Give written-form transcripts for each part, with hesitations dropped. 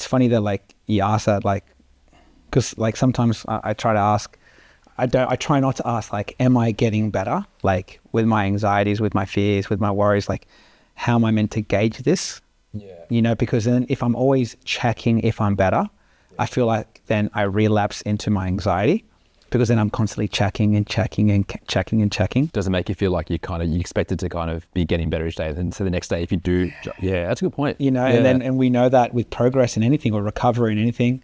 funny that like you ask that, like, because like sometimes I try to ask, I try not to ask like, am I getting better? Like with my anxieties, with my fears, with my worries, like how am I meant to gauge this? Yeah. You know, because then if I'm always checking if I'm better, I feel like then I relapse into my anxiety, because then I'm constantly checking and checking and checking and checking. Does it make you feel like you expected to kind of be getting better each day? And so the next day, if you do, yeah, that's a good point. You know, yeah. and we know that with progress in anything or recovery in anything,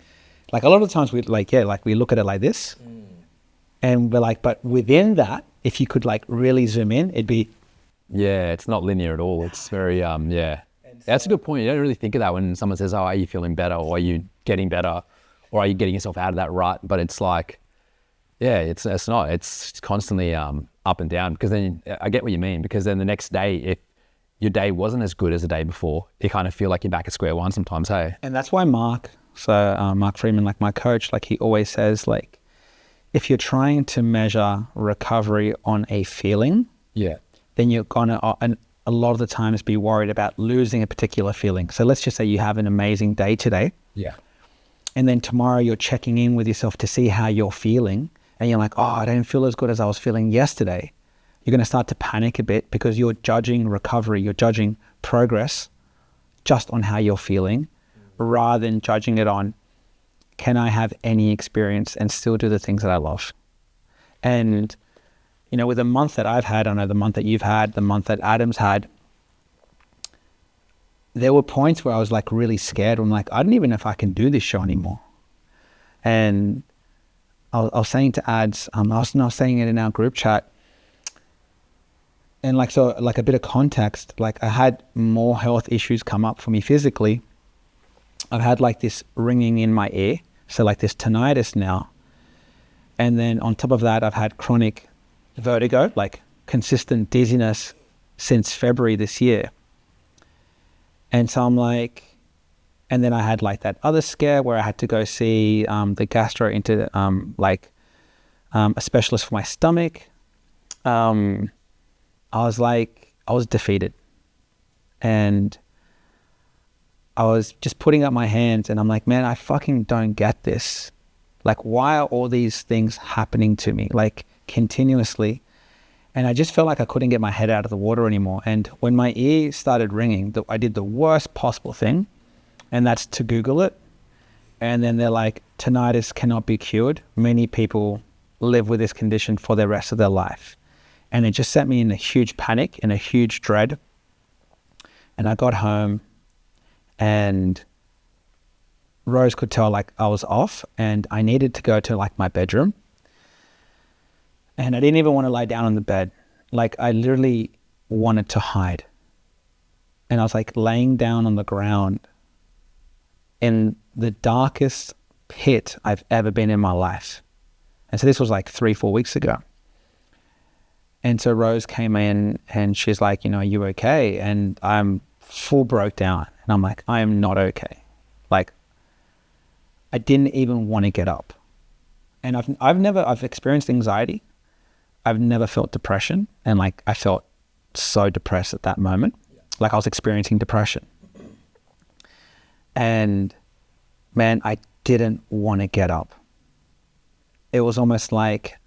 like a lot of times we like we look at it like this, and we're like, but within that, if you could like really zoom in, it'd be. Yeah, it's not linear at all. It's very, yeah. That's a good point. You don't really think of that when someone says, oh, are you feeling better? Or are you getting better? Or are you getting yourself out of that rut? But it's like, yeah, it's not. It's constantly up and down, because then I get what you mean, because then the next day, if your day wasn't as good as the day before, you kind of feel like you're back at square one sometimes, hey? And that's why Mark Freeman, like my coach, like he always says, like, if you're trying to measure recovery on a feeling, Yeah. then you're gonna a lot of the times be worried about losing a particular feeling. So let's just say you have an amazing day today. Yeah. And then tomorrow you're checking in with yourself to see how you're feeling. And you're like, oh, I don't feel as good as I was feeling yesterday. You're going to start to panic a bit, because you're judging recovery, you're judging progress just on how you're feeling, rather than judging it on, can I have any experience and still do the things that I love? And, you know, with the month that I've had, I know the month that you've had, the month that Adam's had, there were points where I was like really scared. I'm like, I don't even know if I can do this show anymore. And I was saying to Ads, I was saying it in our group chat, and like, so like a bit of context, like I had more health issues come up for me physically. I've had like this ringing in my ear, so like this tinnitus now. And then on top of that, I've had chronic vertigo, like consistent dizziness since February this year. And so I'm like, and then I had like that other scare where I had to go see the a specialist for my stomach. I was defeated, and I was just putting up my hands, and I'm like, man, I fucking don't get this. Like, why are all these things happening to me, like continuously? And I just felt like I couldn't get my head out of the water anymore. And when my ear started ringing, I did the worst possible thing, and that's to Google it. And then they're like, tinnitus cannot be cured. Many people live with this condition for the rest of their life. And it just set me in a huge panic and a huge dread. And I got home, and Rose could tell like I was off, and I needed to go to like my bedroom. And I didn't even want to lie down on the bed. Like I literally wanted to hide. And I was like laying down on the ground in the darkest pit I've ever been in my life. And so this was like 3-4 weeks ago. And so Rose came in, and she's like, you know, are you okay? And I'm full broke down. And I'm like, I am not okay. Like I didn't even want to get up. And I've experienced anxiety. I've never felt depression, and like I felt so depressed at that moment. Like I was experiencing depression. And man, I didn't want to get up. It was almost like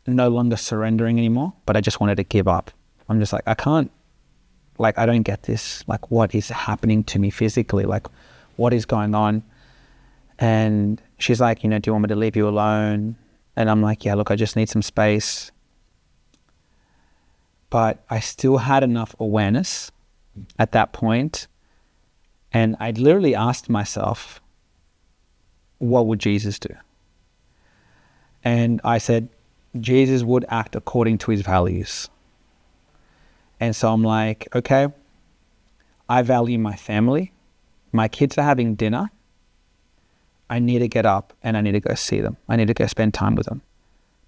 no longer surrendering anymore, but I just wanted to give up. I'm just like, I can't, like, I don't get this. Like, what is happening to me physically? Like, what is going on? And she's like, you know, do you want me to leave you alone? And I'm like, yeah, look, I just need some space. But I still had enough awareness at that point. And I literally asked myself, what would Jesus do? And I said, Jesus would act according to his values. And so I'm like, okay, I value my family. My kids are having dinner. I need to get up and I need to go see them. I need to go spend time with them.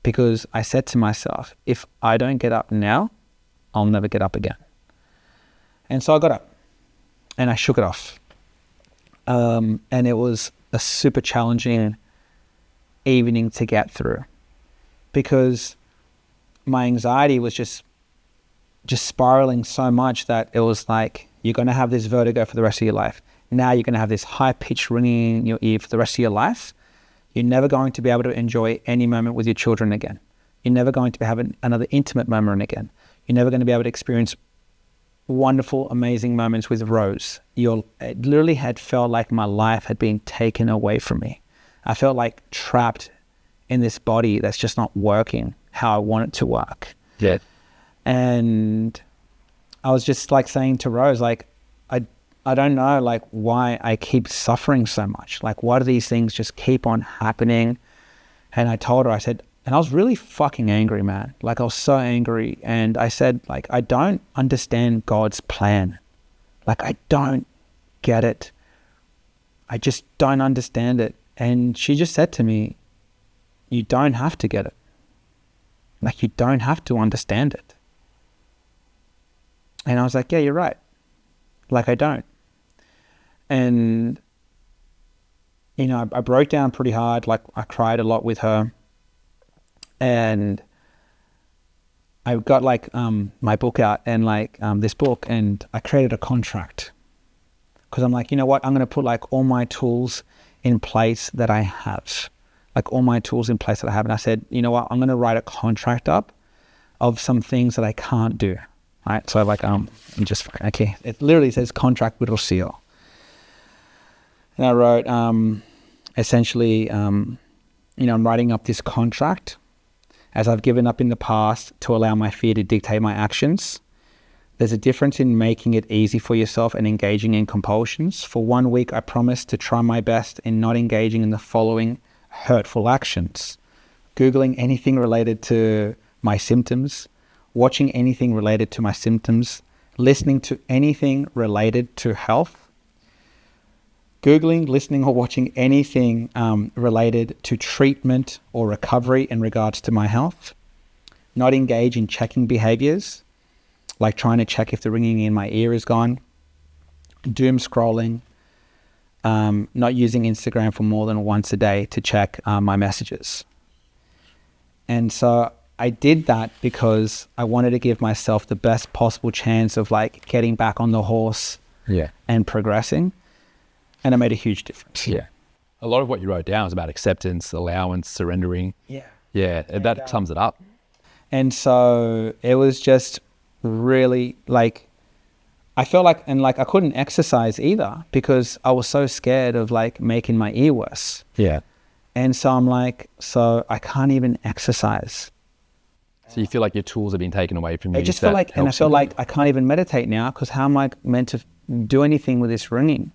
Because I said to myself, if I don't get up now, I'll never get up again. And so I got up and I shook it off. And it was a super challenging evening to get through, because my anxiety was just spiraling so much that it was like, you're going to have this vertigo for the rest of your life. now you're going to have this high-pitched ringing in your ear for the rest of your life. You're never going to be able to enjoy any moment with your children again. You're never going to be having another intimate moment again. You're never going to be able to experience wonderful, amazing moments with Rose. It literally had felt like my life had been taken away from me. I felt like trapped in this body that's just not working how I want it to work. Yeah. And I was just like saying to Rose, like, I don't know, like, why I keep suffering so much. Like, why do these things just keep on happening? And I told her, I said, and I was really fucking angry, man. Like, I was so angry. And I said, like, I don't understand God's plan. Like, I don't get it. I just don't understand it. And she just said to me, you don't have to get it. Like, you don't have to understand it. And I was like, yeah, you're right. Like, I don't. And, you know, I broke down pretty hard. Like, I cried a lot with her. And I got like my book out and like this book, and I created a contract. Because I'm like, you know what? I'm going to put like all my tools in place that I have. Like all my tools in place that I have. And I said, you know what? I'm going to write a contract up of some things that I can't do. Right? So like, okay. It literally says contract with a seal. And I wrote, essentially, you know, I'm writing up this contract as I've given up in the past to allow my fear to dictate my actions. There's a difference in making it easy for yourself and engaging in compulsions. For 1 week, I promise to try my best in not engaging in the following hurtful actions: Googling anything related to my symptoms, watching anything related to my symptoms, listening to anything related to health, Googling, listening, or watching anything related to treatment or recovery in regards to my health, not engage in checking behaviors, like trying to check if the ringing in my ear is gone, doom scrolling, not using Instagram for more than once a day to check my messages. And so I did that because I wanted to give myself the best possible chance of like getting back on the horse and progressing. And it made a huge difference. Yeah. A lot of what you wrote down was about acceptance, allowance, surrendering. Yeah, that sums it up. And so it was just really like, I felt like, and like I couldn't exercise either because I was so scared of like making my ear worse. Yeah. And so I'm like, so I can't even exercise. So you feel like your tools have been taken away from you. I just feel like, and I feel like I can't even meditate now because how am I meant to do anything with this ringing?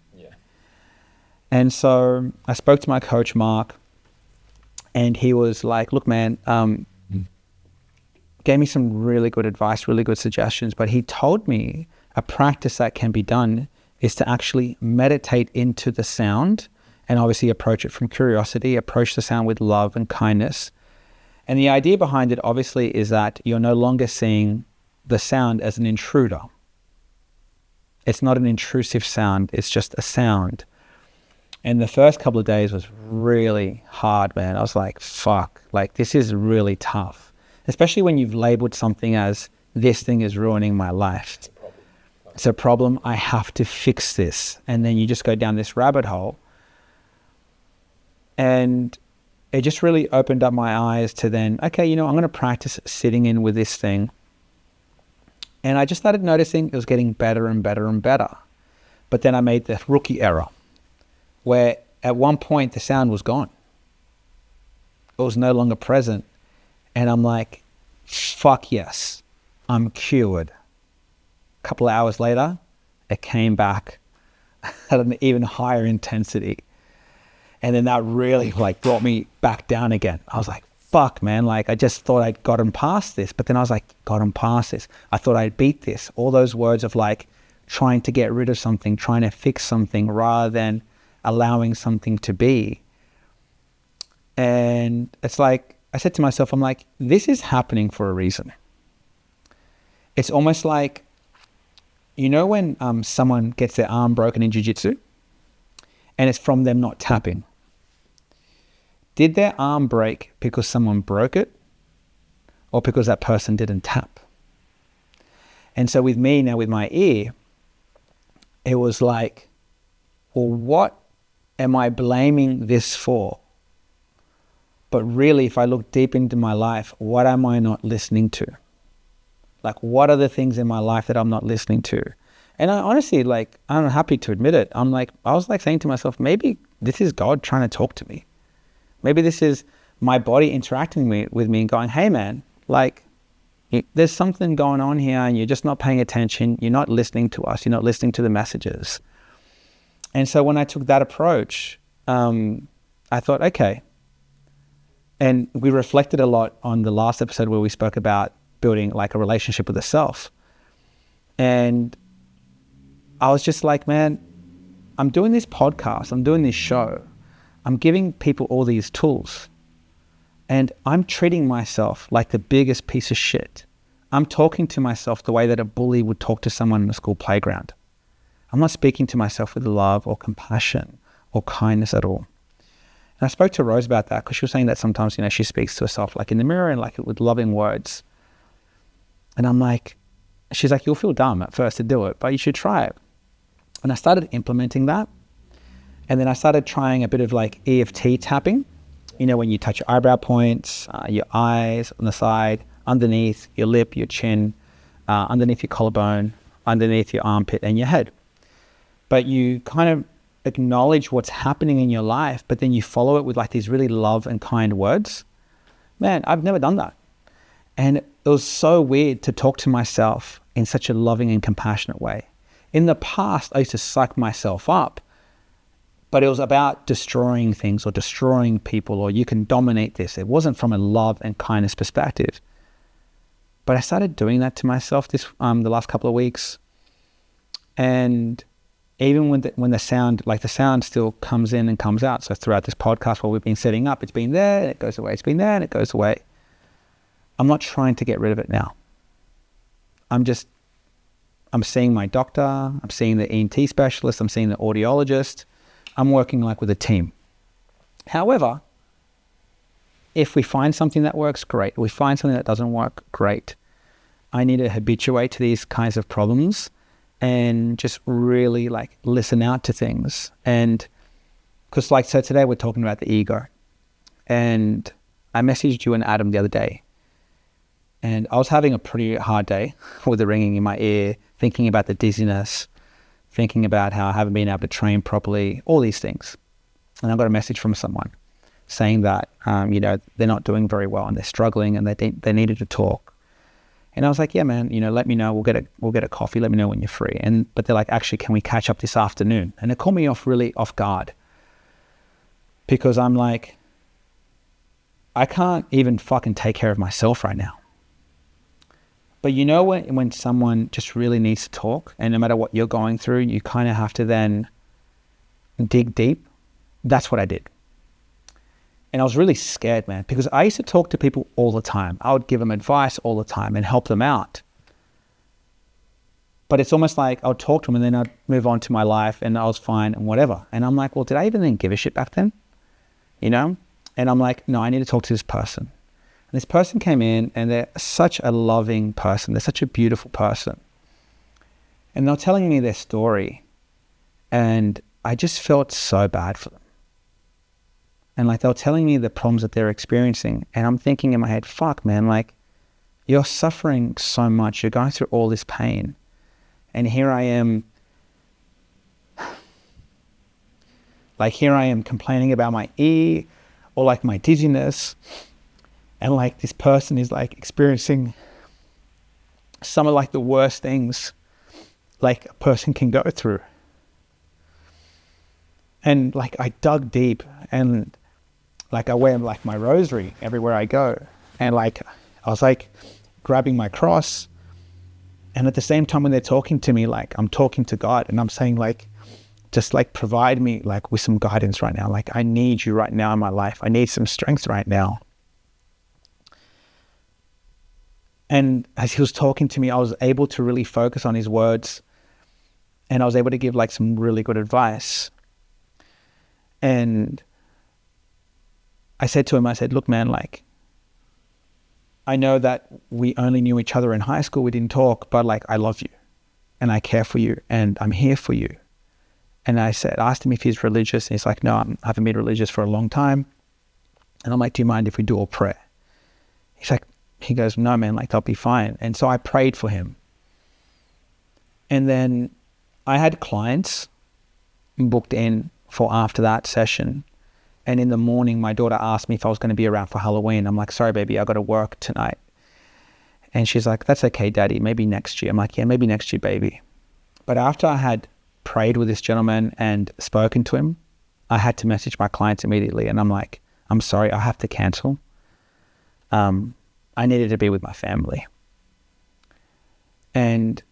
And so I spoke to my coach, Mark, and he was like, look, man, gave me some really good advice, really good suggestions. But he told me a practice that can be done is to actually meditate into the sound and obviously approach it from curiosity, approach the sound with love and kindness. And the idea behind it obviously is that you're no longer seeing the sound as an intruder. It's not an intrusive sound. It's just a sound. And the first couple of days was really hard, man. I was like, fuck, like this is really tough. Especially when you've labeled something as, this thing is ruining my life. It's a problem. I have to fix this. And then you just go down this rabbit hole. And it just really opened up my eyes to then, okay, you know, I'm going to practice sitting in with this thing. And I just started noticing it was getting better and better and better. But then I made the rookie error, where at one point the sound was gone. It was no longer present. And I'm like, fuck yes, I'm cured. A couple of hours later, it came back at an even higher intensity. And then that really like brought me back down again. I was like, fuck man, like I just thought I'd gotten past this. But then I was like, gotten past this. I thought I'd beat this. All those words of like trying to get rid of something, trying to fix something rather than allowing something to be. And it's like, I said to myself, I'm like, this is happening for a reason. It's almost like, you know, when someone gets their arm broken in jiu-jitsu and it's from them not tapping. Did their arm break because someone broke it or because that person didn't tap? And so with me now with my ear, it was like, well, what am I blaming this for? But really, if I look deep into my life, what am I not listening to? Like, what are the things in my life that I'm not listening to? And I honestly, like, I'm happy to admit it. I was like saying to myself, maybe this is God trying to talk to me. Maybe this is my body interacting with me and going, hey man, like, there's something going on here and you're just not paying attention. You're not listening to us. You're not listening to the messages. And so when I took that approach, I thought, okay. And we reflected a lot on the last episode where we spoke about building like a relationship with the self. And I was just like, man, I'm doing this podcast. I'm doing this show. I'm giving people all these tools. And I'm treating myself like the biggest piece of shit. I'm talking to myself the way that a bully would talk to someone in a school playground. I'm not speaking to myself with love or compassion or kindness at all. And I spoke to Rose about that because she was saying that sometimes, she speaks to herself like in the mirror and like with loving words. And I'm like, she's like, you'll feel dumb at first to do it, but you should try it. And I started implementing that. And then I started trying a bit of like EFT tapping. When you touch your eyebrow points, your eyes on the side, underneath your lip, your chin, underneath your collarbone, underneath your armpit and your head. But you kind of acknowledge what's happening in your life, but then you follow it with like these really love and kind words. Man, I've never done that. And it was so weird to talk to myself in such a loving and compassionate way. In the past, I used to psych myself up, but it was about destroying things or destroying people, or you can dominate this. It wasn't from a love and kindness perspective. But I started doing that to myself the last couple of weeks. And even when the sound still comes in and comes out. So throughout this podcast, what we've been setting up, it's been there and it goes away. It's been there and it goes away. I'm not trying to get rid of it now. I'm seeing my doctor. I'm seeing the ENT specialist. I'm seeing the audiologist. I'm working like with a team. However, if we find something that works, great. If we find something that doesn't work, great. I need to habituate to these kinds of problems and just really like listen out to things. And because so today we're talking about the ego. And I messaged you and Adam the other day. And I was having a pretty hard day with the ringing in my ear, thinking about the dizziness, thinking about how I haven't been able to train properly, all these things. And I got a message from someone saying that, they're not doing very well and they're struggling and they needed to talk. And I was like, yeah, man, let me know. We'll get a coffee. Let me know when you're free. But they're like, actually, can we catch up this afternoon? And it caught me really off guard because I'm like, I can't even fucking take care of myself right now. But when someone just really needs to talk, and no matter what you're going through, you kind of have to then dig deep. That's what I did. And I was really scared, man, because I used to talk to people all the time. I would give them advice all the time and help them out. But it's almost like I would talk to them and then I'd move on to my life and I was fine and whatever. And I'm like, well, did I even then give a shit back then? And I'm like, no, I need to talk to this person. And this person came in and they're such a loving person. They're such a beautiful person. And they're telling me their story. And I just felt so bad for them. And they were telling me the problems that they're experiencing. And I'm thinking in my head, fuck, man, you're suffering so much. You're going through all this pain. And here I am complaining about my ear or my dizziness. And this person is experiencing some of the worst things a person can go through. And I dug deep and I wear my rosary everywhere I go. And I was grabbing my cross. And at the same time when they're talking to me, I'm talking to God and I'm saying just provide me with some guidance right now. I need you right now in my life. I need some strength right now. And as he was talking to me, I was able to really focus on his words and I was able to give some really good advice. And I said to him, look, man, I know that we only knew each other in high school. We didn't talk, but I love you and I care for you and I'm here for you. And I asked him if he's religious. And he's like, no, I haven't been religious for a long time. And I'm like, do you mind if we do a prayer? He goes, no, man, like, that'll be fine. And so I prayed for him. And then I had clients booked in for after that session. And in the morning, my daughter asked me if I was going to be around for Halloween. I'm like, sorry, baby, I got to work tonight. And she's like, that's okay, daddy, maybe next year. I'm like, yeah, maybe next year, baby. But after I had prayed with this gentleman and spoken to him, I had to message my clients immediately. And I'm like, I'm sorry, I have to cancel. I needed to be with my family. And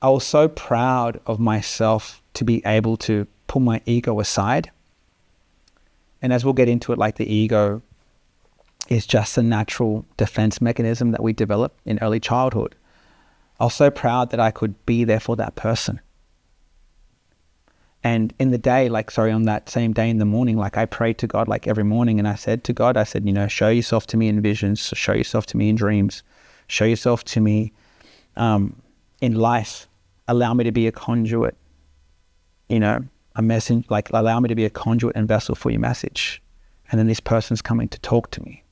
I was so proud of myself to be able to pull my ego aside. And as we'll get into it, like, the ego is just a natural defense mechanism that we develop in early childhood. I was so proud that I could be there for that person. And in the day, on that same day in the morning, I prayed to God, every morning. And I said to God, show yourself to me in visions, show yourself to me in dreams, show yourself to me in life. Allow me to be a conduit, a message, allow me to be a conduit and vessel for your message. And then this person's coming to talk to me.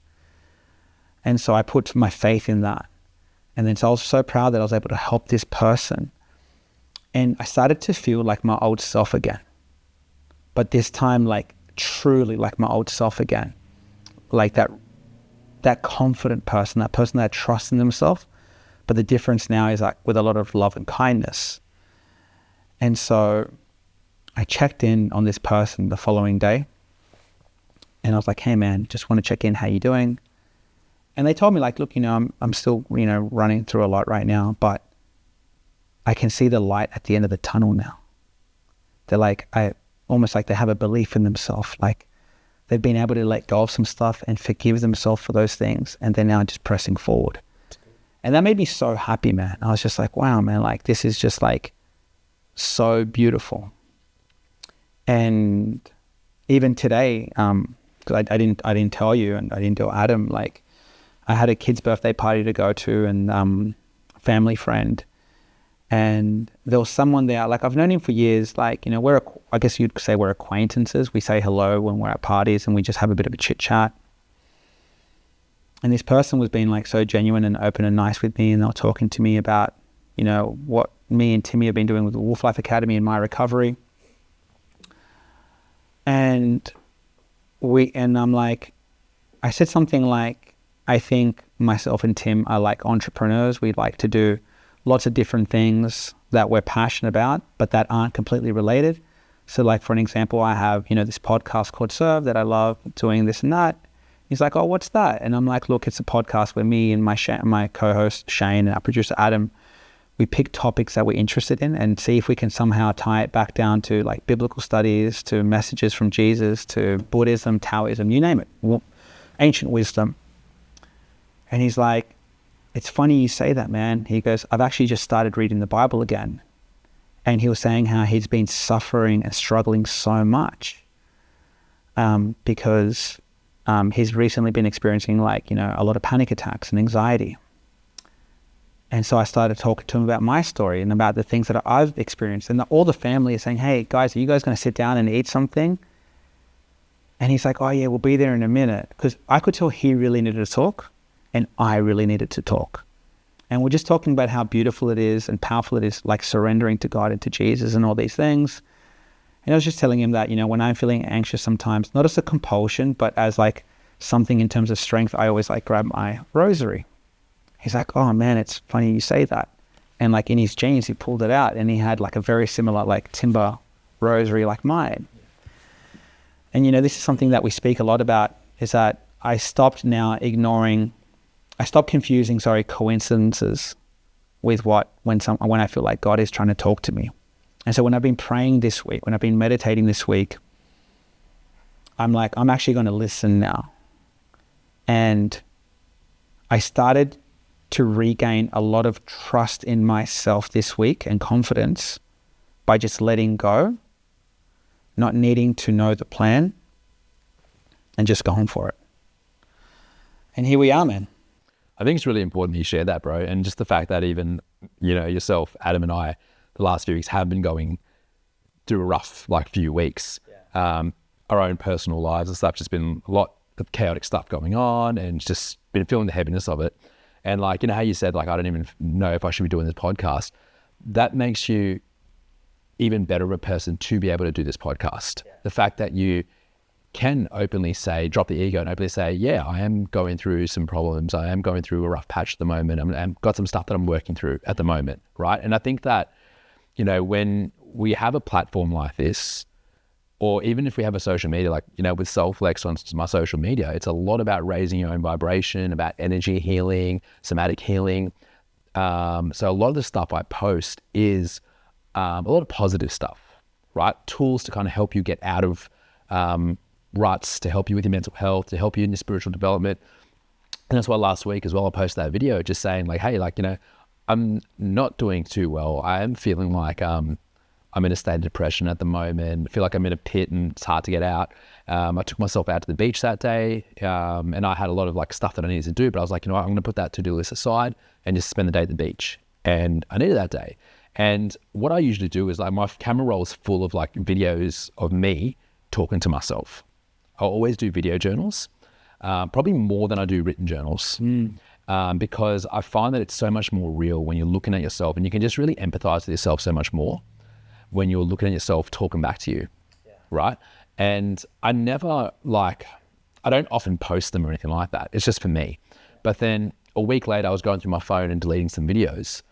And so I put my faith in that. And then so I was so proud that I was able to help this person. And I started to feel like my old self again. But this time, truly like my old self again. Like that confident person, that person that trusts in themselves. But the difference now is with a lot of love and kindness. And so I checked in on this person the following day. And I was like, hey man, just want to check in, how you doing? And they told me look, I'm still, running through a lot right now, but I can see the light at the end of the tunnel now. They're almost like they have a belief in themselves. They've been able to let go of some stuff and forgive themselves for those things. And they're now just pressing forward. And that made me so happy, man. I was just like, wow, man, this is just so beautiful. And even today, because I didn't tell you, and I didn't tell Adam, I had a kid's birthday party to go to, and family friend, and there was someone there. I've known him for years. I guess you'd say we're acquaintances. We say hello when we're at parties, and we just have a bit of a chit chat. And this person was being so genuine and open and nice with me, and they were talking to me about, what me and Timmy have been doing with the Wolf Life Academy and my recovery. And I'm like, I said something like, I think myself and Tim are like entrepreneurs. We like to do lots of different things that we're passionate about, but that aren't completely related. So for an example, I have, this podcast called Serve that I love doing this and that. He's like, oh, what's that? And I'm like, look, it's a podcast where me and my co-host Shane and our producer Adam, we pick topics that we're interested in and see if we can somehow tie it back down to biblical studies, to messages from Jesus, to Buddhism, Taoism, you name it, ancient wisdom. And he's like, it's funny you say that, man. He goes, I've actually just started reading the Bible again. And he was saying how he's been suffering and struggling so much because he's recently been experiencing a lot of panic attacks and anxiety. And so I started talking to him about my story and about the things that I've experienced. And all the family is saying, hey, guys, are you guys going to sit down and eat something? And he's like, oh, yeah, we'll be there in a minute. Because I could tell he really needed to talk and I really needed to talk. And we're just talking about how beautiful it is and powerful it is, surrendering to God and to Jesus and all these things. And I was just telling him that, when I'm feeling anxious sometimes, not as a compulsion, but as something in terms of strength, I always grab my rosary. He's like, oh man, it's funny you say that. And in his jeans, he pulled it out and he had a very similar timber rosary like mine. And this is something that we speak a lot about, is that I stopped confusing, coincidences with when I feel like God is trying to talk to me. And so when I've been praying this week, when I've been meditating this week, I'm actually going to listen now. And I started to regain a lot of trust in myself this week and confidence by just letting go, not needing to know the plan, and just going for it. And here we are, man. I think it's really important you share that, bro. And just the fact that even, yourself, Adam and I, the last few weeks have been going through a rough like few weeks. Our own personal lives and stuff, just been a lot of chaotic stuff going on, and just been feeling the heaviness of it. And like, you know how you said like, I don't even know if I should be doing this podcast. That makes you even better of a person to be able to do this podcast. The fact that you can openly say, drop the ego and openly say, yeah, I am going through some problems. I am going through a rough patch at the moment. I've got some stuff that I'm working through at the moment, right? And I think that, you know, when we have a platform like this, or even if we have a social media, like, you know, with Soulflex on my social media, it's a lot about raising your own vibration, about energy healing, somatic healing. So a lot of the stuff I post is a lot of positive stuff, right? Tools to kind of help you get out of ruts, to help you with your mental health, to help you in your spiritual development. And that's why last week as well, I posted that video just saying like, hey, like, you know, I'm not doing too well. I am feeling like I'm in a state of depression at the moment. I feel like I'm in a pit and it's hard to get out. I took myself out to the beach that day, and I had a lot of like stuff that I needed to do, but I was like, you know what, I'm going to put that to-do list aside and just spend the day at the beach. And I needed that day. And what I usually do is like my camera roll is full of like videos of me talking to myself. I'll always do video journals, probably more than I do written journals. Because I find that it's so much more real when you're looking at yourself, and you can just really empathize with yourself so much more when you're looking at yourself talking back to you, right? And I never I don't often post them or anything like that. It's just for me. But then a week later, I was going through my phone and deleting some videos.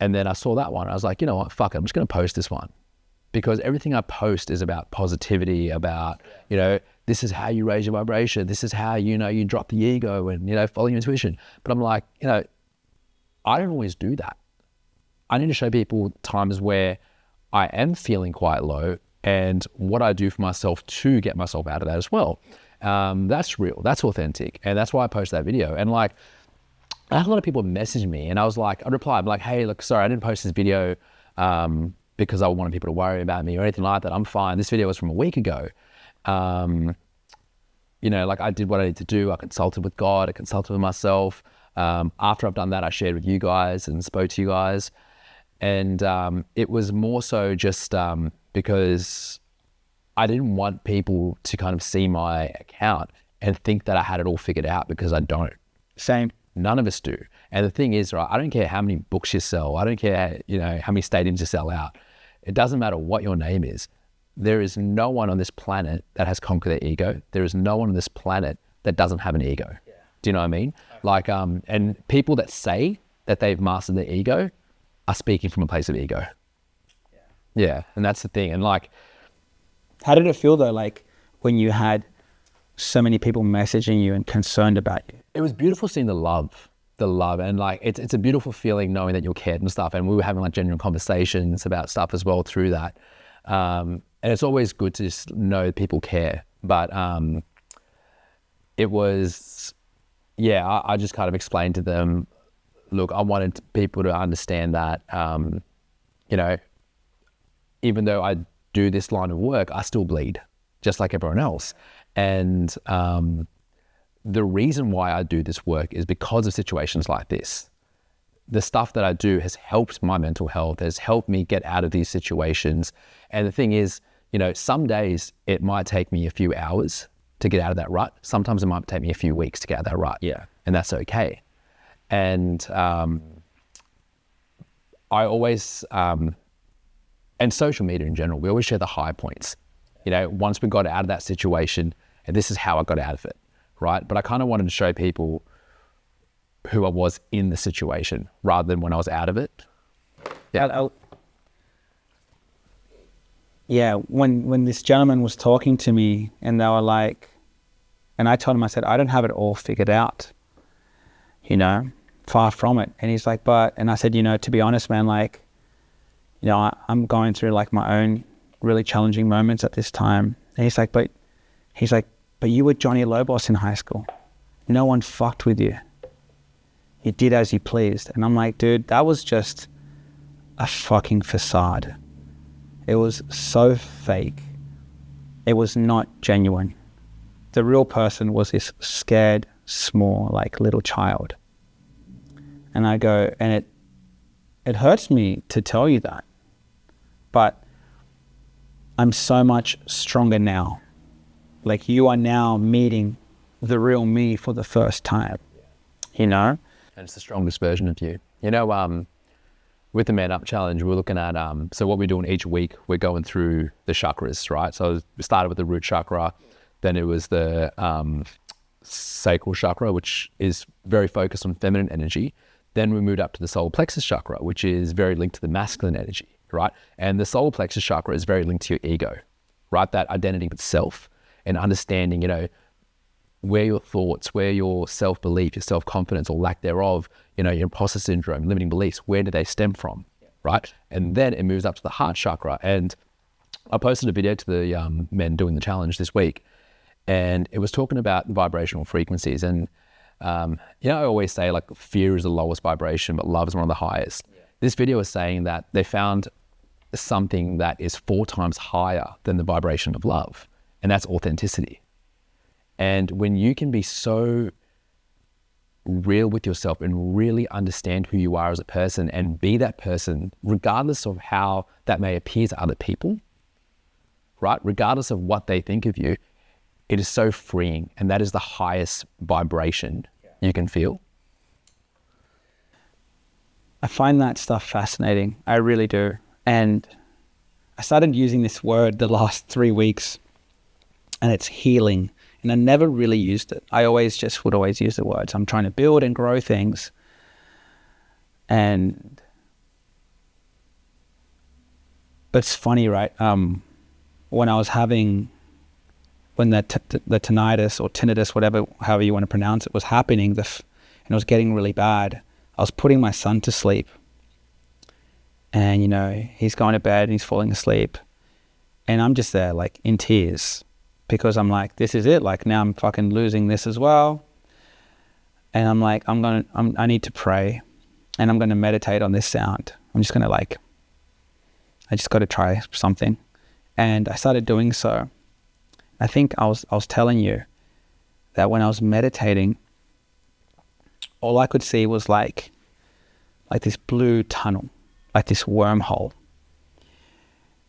And then I saw that one. I was like, you know what, fuck it, I'm just going to post this one. Because everything I post is about positivity, about, you know, this is how you raise your vibration. This is how, you know, you drop the ego and, you know, follow your intuition. But I'm like, you know, I don't always do that. I need to show people times where I am feeling quite low and what I do for myself to get myself out of that as well. That's real, that's authentic. And that's why I post that video. And like, I had a lot of people message me, and I was like, I replied, I'm like, hey, look, sorry, I didn't post this video because I wanted people to worry about me or anything like that. I'm fine. This video was from a week ago. You know, like I did what I needed to do. I consulted with God, I consulted with myself. After I've done that, I shared with you guys and spoke to you guys. And it was more so just because I didn't want people to kind of see my account and think that I had it all figured out, because I don't. Same. None of us do. And the thing is, right, I don't care how many books you sell. I don't care, you know, how many stadiums you sell out. It doesn't matter what your name is. There is no one on this planet that has conquered their ego. There is no one on this planet that doesn't have an ego. Yeah. Do you know what I mean? Okay. Like, and people that say that they've mastered their ego are speaking from a place of ego. Yeah. And that's the thing. And like, how did it feel though? Like when you had so many people messaging you and concerned about you? It was beautiful seeing the love, and like, it's a beautiful feeling knowing that you're cared and stuff. And we were having like genuine conversations about stuff as well through that. And it's always good to just know people care. But it was, yeah, I just kind of explained to them, look, I wanted people to understand that, you know, even though I do this line of work, I still bleed just like everyone else. And the reason why I do this work is because of situations like this. The stuff that I do has helped my mental health, has helped me get out of these situations. And the thing is, you know, some days it might take me a few hours to get out of that rut. Sometimes it might take me a few weeks to get out of that rut. Yeah. And that's okay. And I always, and social media in general, we always share the high points. You know, once we got out of that situation, and this is how I got out of it, right? But I kind of wanted to show people who I was in the situation rather than when I was out of it. Yeah. Yeah, when this gentleman was talking to me and they were like, and I told him, I said, I don't have it all figured out, you know, far from it. And he's like, and I said, you know, to be honest, man, like, you know, I'm going through like my own really challenging moments at this time. And he's like, but you were Johnny Lobos in high school. No one fucked with you. You did as you pleased. And I'm like, dude, that was just a fucking facade. It was so fake. It was not genuine. The real person was this scared, small, like little child. And I go, and it hurts me to tell you that. But I'm so much stronger now. Like, you are now meeting the real me for the first time, you know? And it's the strongest version of you. You know, with the Man Up Challenge, we're looking at, so what we're doing each week, we're going through the chakras, right? So we started with the root chakra, then it was the sacral chakra, which is very focused on feminine energy. Then we moved up to the solar plexus chakra, which is very linked to the masculine energy, right? And the solar plexus chakra is very linked to your ego, right? That identity with self and understanding, you know, where your thoughts, where your self-belief, your self-confidence or lack thereof, you know, your imposter syndrome, limiting beliefs, where do they stem from, right? And then it moves up to the heart chakra. And I posted a video to the men doing the challenge this week, and it was talking about the vibrational frequencies. And, you know, I always say, like, fear is the lowest vibration, but love is one of the highest. Yeah. This video is saying that they found something that is 4 times higher than the vibration of love, and that's authenticity. And when you can be so real with yourself and really understand who you are as a person and be that person, regardless of how that may appear to other people, right? Regardless of what they think of you, it is so freeing. And that is the highest vibration you can feel. I find that stuff fascinating. I really do. And I started using this word the last 3 weeks, and it's healing. And I never really used it. I would always use the words. I'm trying to build and grow things. But it's funny, right? When I was having, when the tinnitus or tinnitus, however you want to pronounce it, was happening, and it was getting really bad, I was putting my son to sleep. And, you know, he's going to bed and he's falling asleep. And I'm just there, like, in tears. Because I'm like, this is it. Like, now I'm fucking losing this as well. And I'm like, I need to pray, and I'm going to meditate on this sound. I'm just going to, like, I just got to try something. And I started doing so. I think I was telling you that when I was meditating, all I could see was like this blue tunnel, like this wormhole.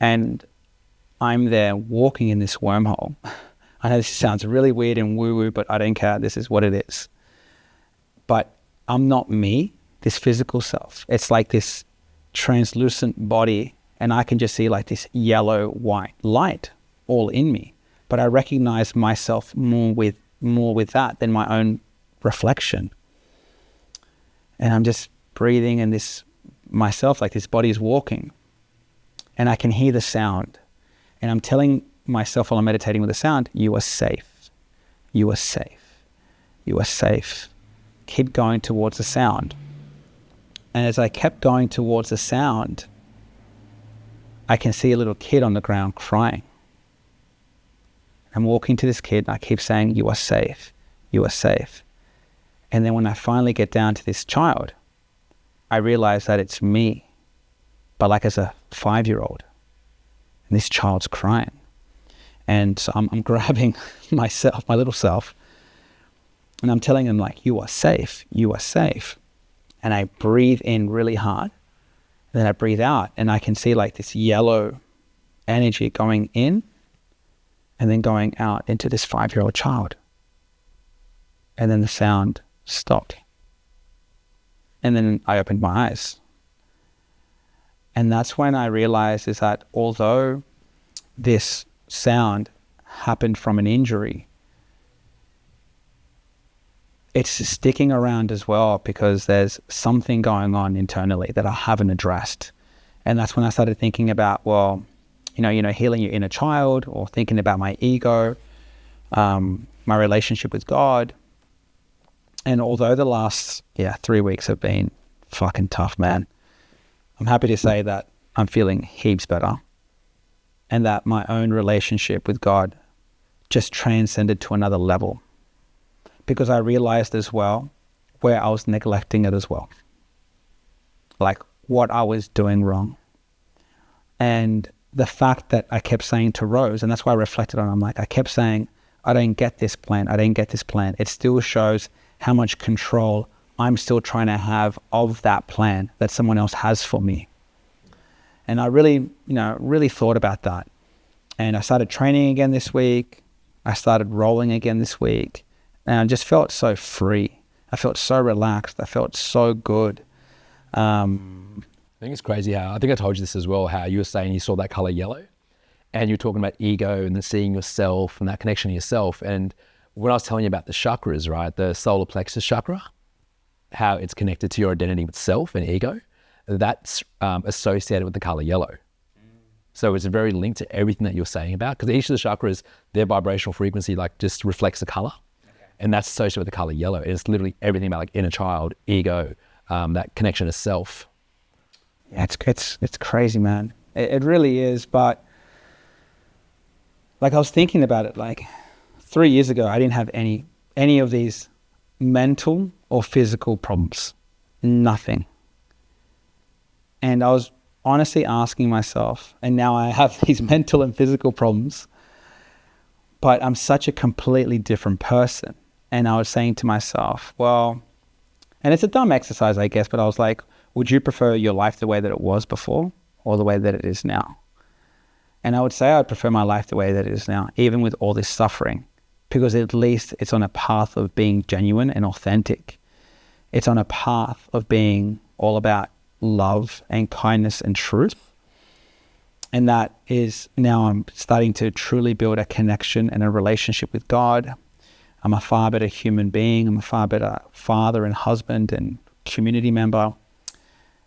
And I'm there walking in this wormhole. I know this sounds really weird and woo-woo, but I don't care. This is what it is. But I'm not me, this physical self. It's like this translucent body, and I can just see like this yellow-white light all in me. But I recognize myself more with that than my own reflection. And I'm just breathing, and this myself, like this body is walking, and I can hear the sound. And I'm telling myself while I'm meditating with the sound, you are safe. You are safe. You are safe. Keep going towards the sound. And as I kept going towards the sound, I can see a little kid on the ground crying. I'm walking to this kid, and I keep saying, you are safe. You are safe. And then when I finally get down to this child, I realize that it's me, but like as a 5-year-old. And this child's crying. And so I'm grabbing myself, my little self, and I'm telling him, like, you are safe, you are safe. And I breathe in really hard, and then I breathe out, and I can see like this yellow energy going in and then going out into this 5-year-old child. And then the sound stopped. And then I opened my eyes. And that's when I realized is that although this sound happened from an injury, it's sticking around as well because there's something going on internally that I haven't addressed. And that's when I started thinking about, well, you know, healing your inner child, or thinking about my ego, my relationship with God. And although the last 3 weeks have been fucking tough, man, I'm happy to say that I'm feeling heaps better, and that my own relationship with God just transcended to another level, because I realized as well where I was neglecting it as well, like what I was doing wrong. And the fact that I kept saying to Rose, and that's why I reflected on it, I'm like, I kept saying, I don't get this plan. I didn't get this plan. It still shows how much control I'm still trying to have of that plan that someone else has for me. And I really thought about that. And I started training again this week. I started rolling again this week. And I just felt so free. I felt so relaxed. I felt so good. I think it's crazy how, I think I told you this as well, how you were saying you saw that color yellow and you're talking about ego and then seeing yourself and that connection to yourself. And when I was telling you about the chakras, right, the solar plexus chakra, how it's connected to your identity with self and ego, that's associated with the color yellow. So it's very linked to everything that you're saying about, because each of the chakras, their vibrational frequency like just reflects the color. And that's associated with the color yellow. And it's literally everything about like inner child, ego, that connection to self. Yeah, it's crazy, man. It really is. But like I was thinking about it, like 3 years ago, I didn't have any of these mental or physical problems. Nothing. And I was honestly asking myself, and now I have these mental and physical problems, but I'm such a completely different person. And I was saying to myself, well, and it's a dumb exercise, I guess, but I was like, would you prefer your life the way that it was before or the way that it is now? And I would say I'd prefer my life the way that it is now, even with all this suffering, because at least it's on a path of being genuine and authentic. It's on a path of being all about love and kindness and truth. And that is now I'm starting to truly build a connection and a relationship with God. I'm a far better human being. I'm a far better father and husband and community member.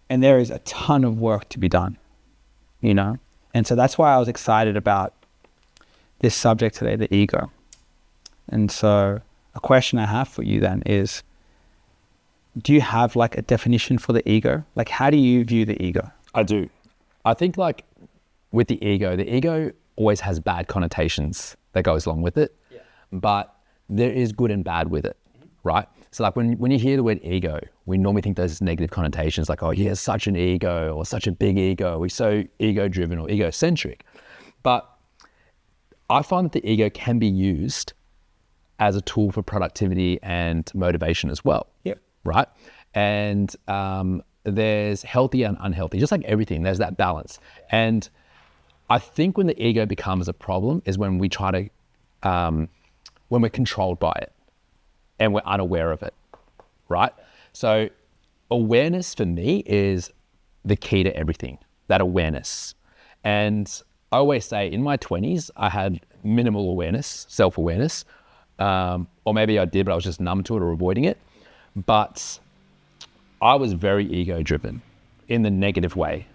And there is a ton of work to be done, you know? And so that's why I was excited about this subject today, the ego. And so a question I have for you then is, do you have like a definition for the ego? Like, how do you view the ego? I do. I think like with the ego always has bad connotations that goes along with it, but there is good and bad with it, right? So like when you hear the word ego, we normally think those negative connotations like, oh, he has such an ego or such a big ego. We're so ego-driven or egocentric. But I find that the ego can be used as a tool for productivity and motivation as well. Yep. Right? And there's healthy and unhealthy, just like everything, there's that balance. And I think when the ego becomes a problem is when we try to, when we're controlled by it and we're unaware of it, right? So awareness for me is the key to everything, that awareness. And I always say in my 20s, I had minimal awareness, self-awareness, or maybe I did, but I was just numb to it or avoiding it. But I was very ego-driven in the negative way,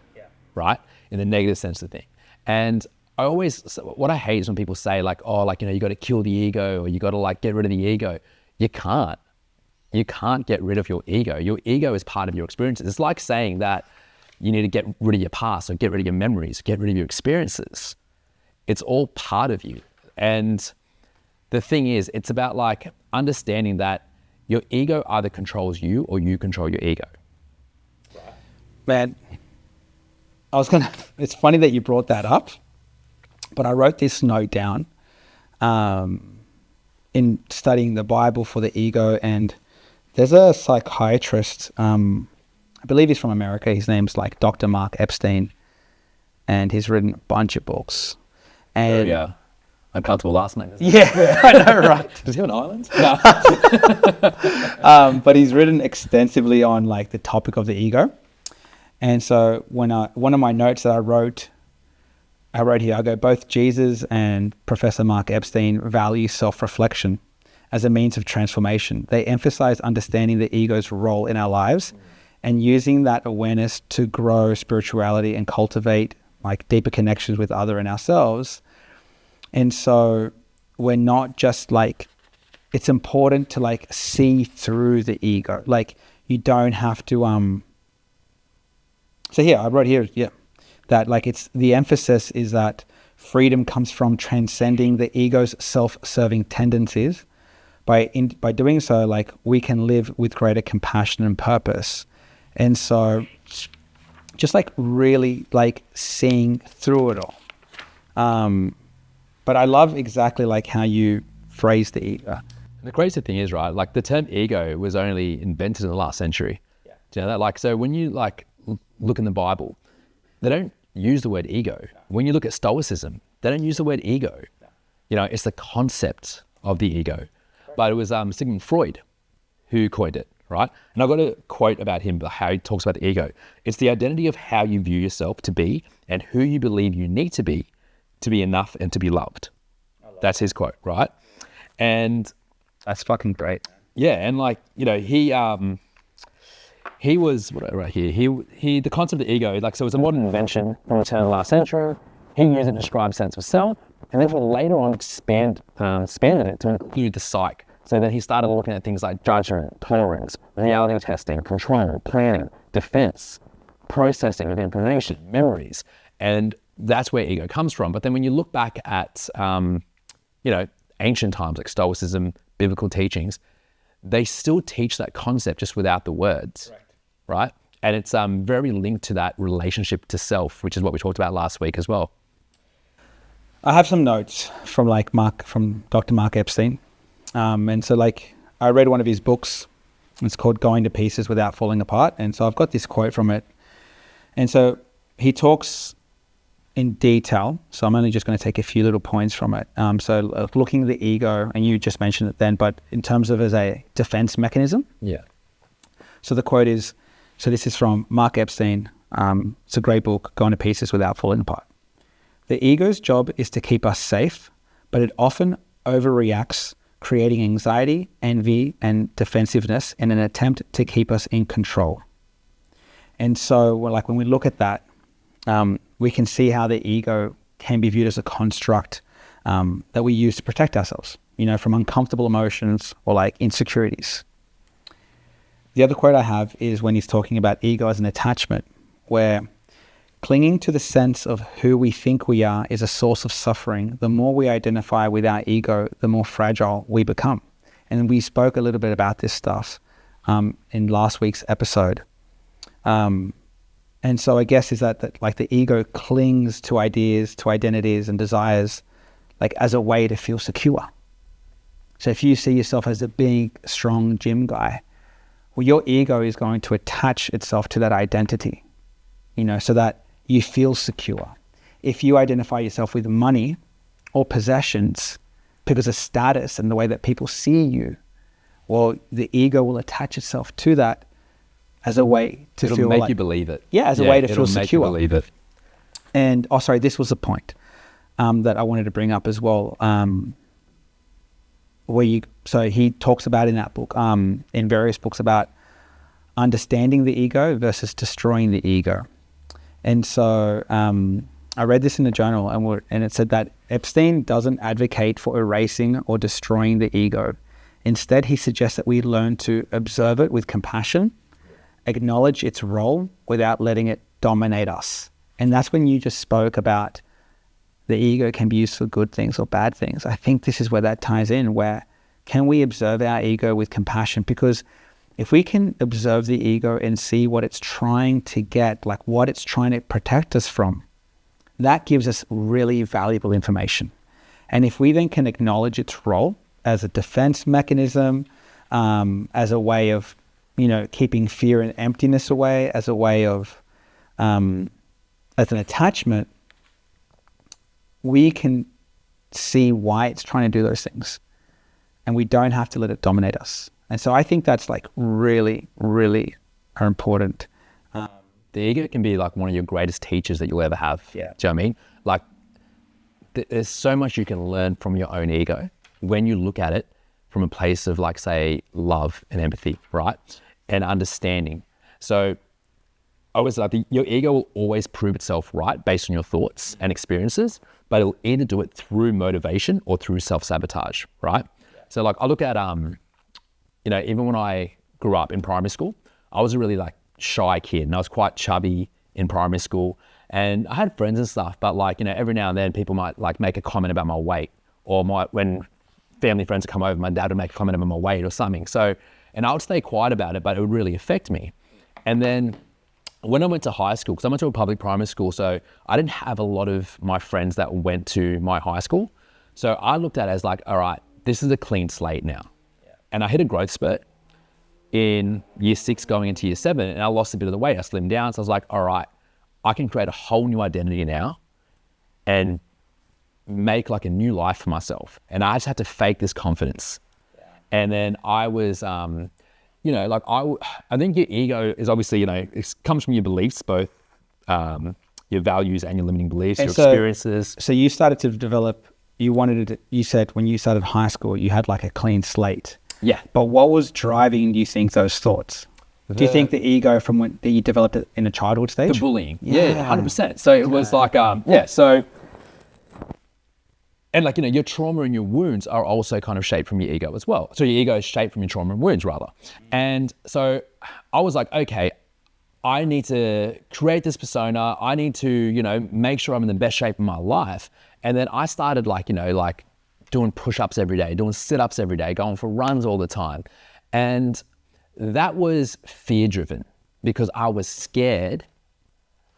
right? In the negative sense of the thing. And I always, what I hate is when people say like, oh, like, you know, you got to kill the ego or you got to like get rid of the ego. You can't get rid of your ego. Your ego is part of your experiences. It's like saying that you need to get rid of your past or get rid of your memories, get rid of your experiences. It's all part of you. And the thing is, it's about like understanding that your ego either controls you or you control your ego. Man, it's funny that you brought that up, but I wrote this note down in studying the Bible for the ego, and there's a psychiatrist, I believe he's from America, his name's like Dr. Mark Epstein, and he's written a bunch of books. And yeah. Uncomfortable last name. Yeah, I know, right? Does he have an island? No. But he's written extensively on like the topic of the ego. And so when one of my notes that I wrote here, I go, both Jesus and Professor Mark Epstein value self-reflection as a means of transformation. They emphasize understanding the ego's role in our lives and using that awareness to grow spirituality and cultivate like deeper connections with other and ourselves. And so we're not just like, it's important to like see through the ego. Like you don't have to, so here, I wrote here, that like it's, the emphasis is that freedom comes from transcending the ego's self-serving tendencies. By doing so, like we can live with greater compassion and purpose. And so just like really like seeing through it all. But I love exactly like how you phrase the ego. The crazy thing is, right, like the term ego was only invented in the last century. Yeah. Do you know that? Like, so when you like look in the Bible, they don't use the word ego. When you look at Stoicism, they don't use the word ego. It's the concept of the ego. But it was Sigmund Freud who coined it, right? And I've got a quote about him, how he talks about the ego. It's the identity of how you view yourself to be and who you believe you need to be enough and to be loved. That's his quote, right? And That's fucking great. yeah, and he was right here. He the concept of the ego, so it was a modern invention from the turn of the last century. He used it to describe sense of self, and then he later on expanded it to include the psyche. So then he started looking at things like judgment, tolerance, reality testing, control, planning, defense, processing of information, memories, and that's where ego comes from. But then when you look back at ancient times like Stoicism, biblical teachings, they still teach that concept just without the words, right? And it's very linked to that relationship to self, which is what we talked about last week as well. I have some notes from Dr. Mark Epstein. And so I read one of his books. It's called Going to Pieces Without Falling Apart. And so I've got this quote from it. And so he talks in detail. So I'm only just going to take a few little points from it. So looking at the ego, and you just mentioned it then, but in terms of as a defense mechanism. Yeah. So the quote is, so this is from Mark Epstein. It's a great book, Going to Pieces Without Falling Apart. The ego's job is to keep us safe, but it often overreacts, creating anxiety, envy, and defensiveness in an attempt to keep us in control. And so when we look at that, we can see how the ego can be viewed as a construct that we use to protect ourselves, from uncomfortable emotions or insecurities. The other quote I have is when he's talking about ego as an attachment, where clinging to the sense of who we think we are is a source of suffering. The more we identify with our ego, the more fragile we become. And we spoke a little bit about this stuff in last week's episode. And so I guess is that the ego clings to ideas, to identities and desires as a way to feel secure. So if you see yourself as a big, strong gym guy, well, your ego is going to attach itself to that identity, so that you feel secure. If you identify yourself with money or possessions because of status and the way that people see you, well, the ego will attach itself to that as a way to It'll make you believe it. Yeah, as a way to feel make secure. You believe it. And, this was a point that I wanted to bring up as well. So he talks about in that book, in various books, about understanding the ego versus destroying the ego. And so I read this in the journal, and it said that Epstein doesn't advocate for erasing or destroying the ego. Instead, he suggests that we learn to observe it with compassion, acknowledge its role without letting it dominate us. And that's when you just spoke about the ego can be used for good things or bad things. I think this is where that ties in, where can we observe our ego with compassion? Because if we can observe the ego and see what it's trying to get, what it's trying to protect us from, that gives us really valuable information. And if we then can acknowledge its role as a defense mechanism, as a way of, keeping fear and emptiness away, as a way of, as an attachment, we can see why it's trying to do those things. And we don't have to let it dominate us. And so I think that's really, really important. The ego can be one of your greatest teachers that you'll ever have. Yeah. Do you know what I mean? There's so much you can learn from your own ego when you look at it from a place of say love and empathy, right? And understanding. So I always your ego will always prove itself right based on your thoughts and experiences, but it'll either do it through motivation or through self-sabotage, right? Yeah. So I look at, even when I grew up in primary school, I was a really shy kid and I was quite chubby in primary school, and I had friends and stuff, but every now and then people might make a comment about my weight, or when family friends would come over, my dad would make a comment about my weight or something. So, and I would stay quiet about it, but it would really affect me. And then when I went to high school, because I went to a public primary school, so I didn't have a lot of my friends that went to my high school. So I looked at it as all right, this is a clean slate now. Yeah. And I hit a growth spurt in year 6 going into year 7, and I lost a bit of the weight. I slimmed down. So I was all right, I can create a whole new identity now and make like a new life for myself. And I just had to fake this confidence. And then I was, you know, like I think your ego is obviously, you know, it comes from your beliefs, both your values and your limiting beliefs, And your experiences. So you started to develop, you said when you started high school, you had like a clean slate. Yeah. But what was driving, do you think, those thoughts? Do you think the ego from when you developed it in a childhood stage? The bullying. Yeah, 100%. So it was like, so, and like, you know, your trauma and your wounds are also kind of shaped from your ego as well. So your ego is shaped from your trauma and wounds rather. And so I was like, okay, I need to create this persona. I need to, you know, make sure I'm in the best shape of my life. And then I started like, you know, like doing push-ups every day, doing sit-ups every day, going for runs all the time. And that was fear-driven because I was scared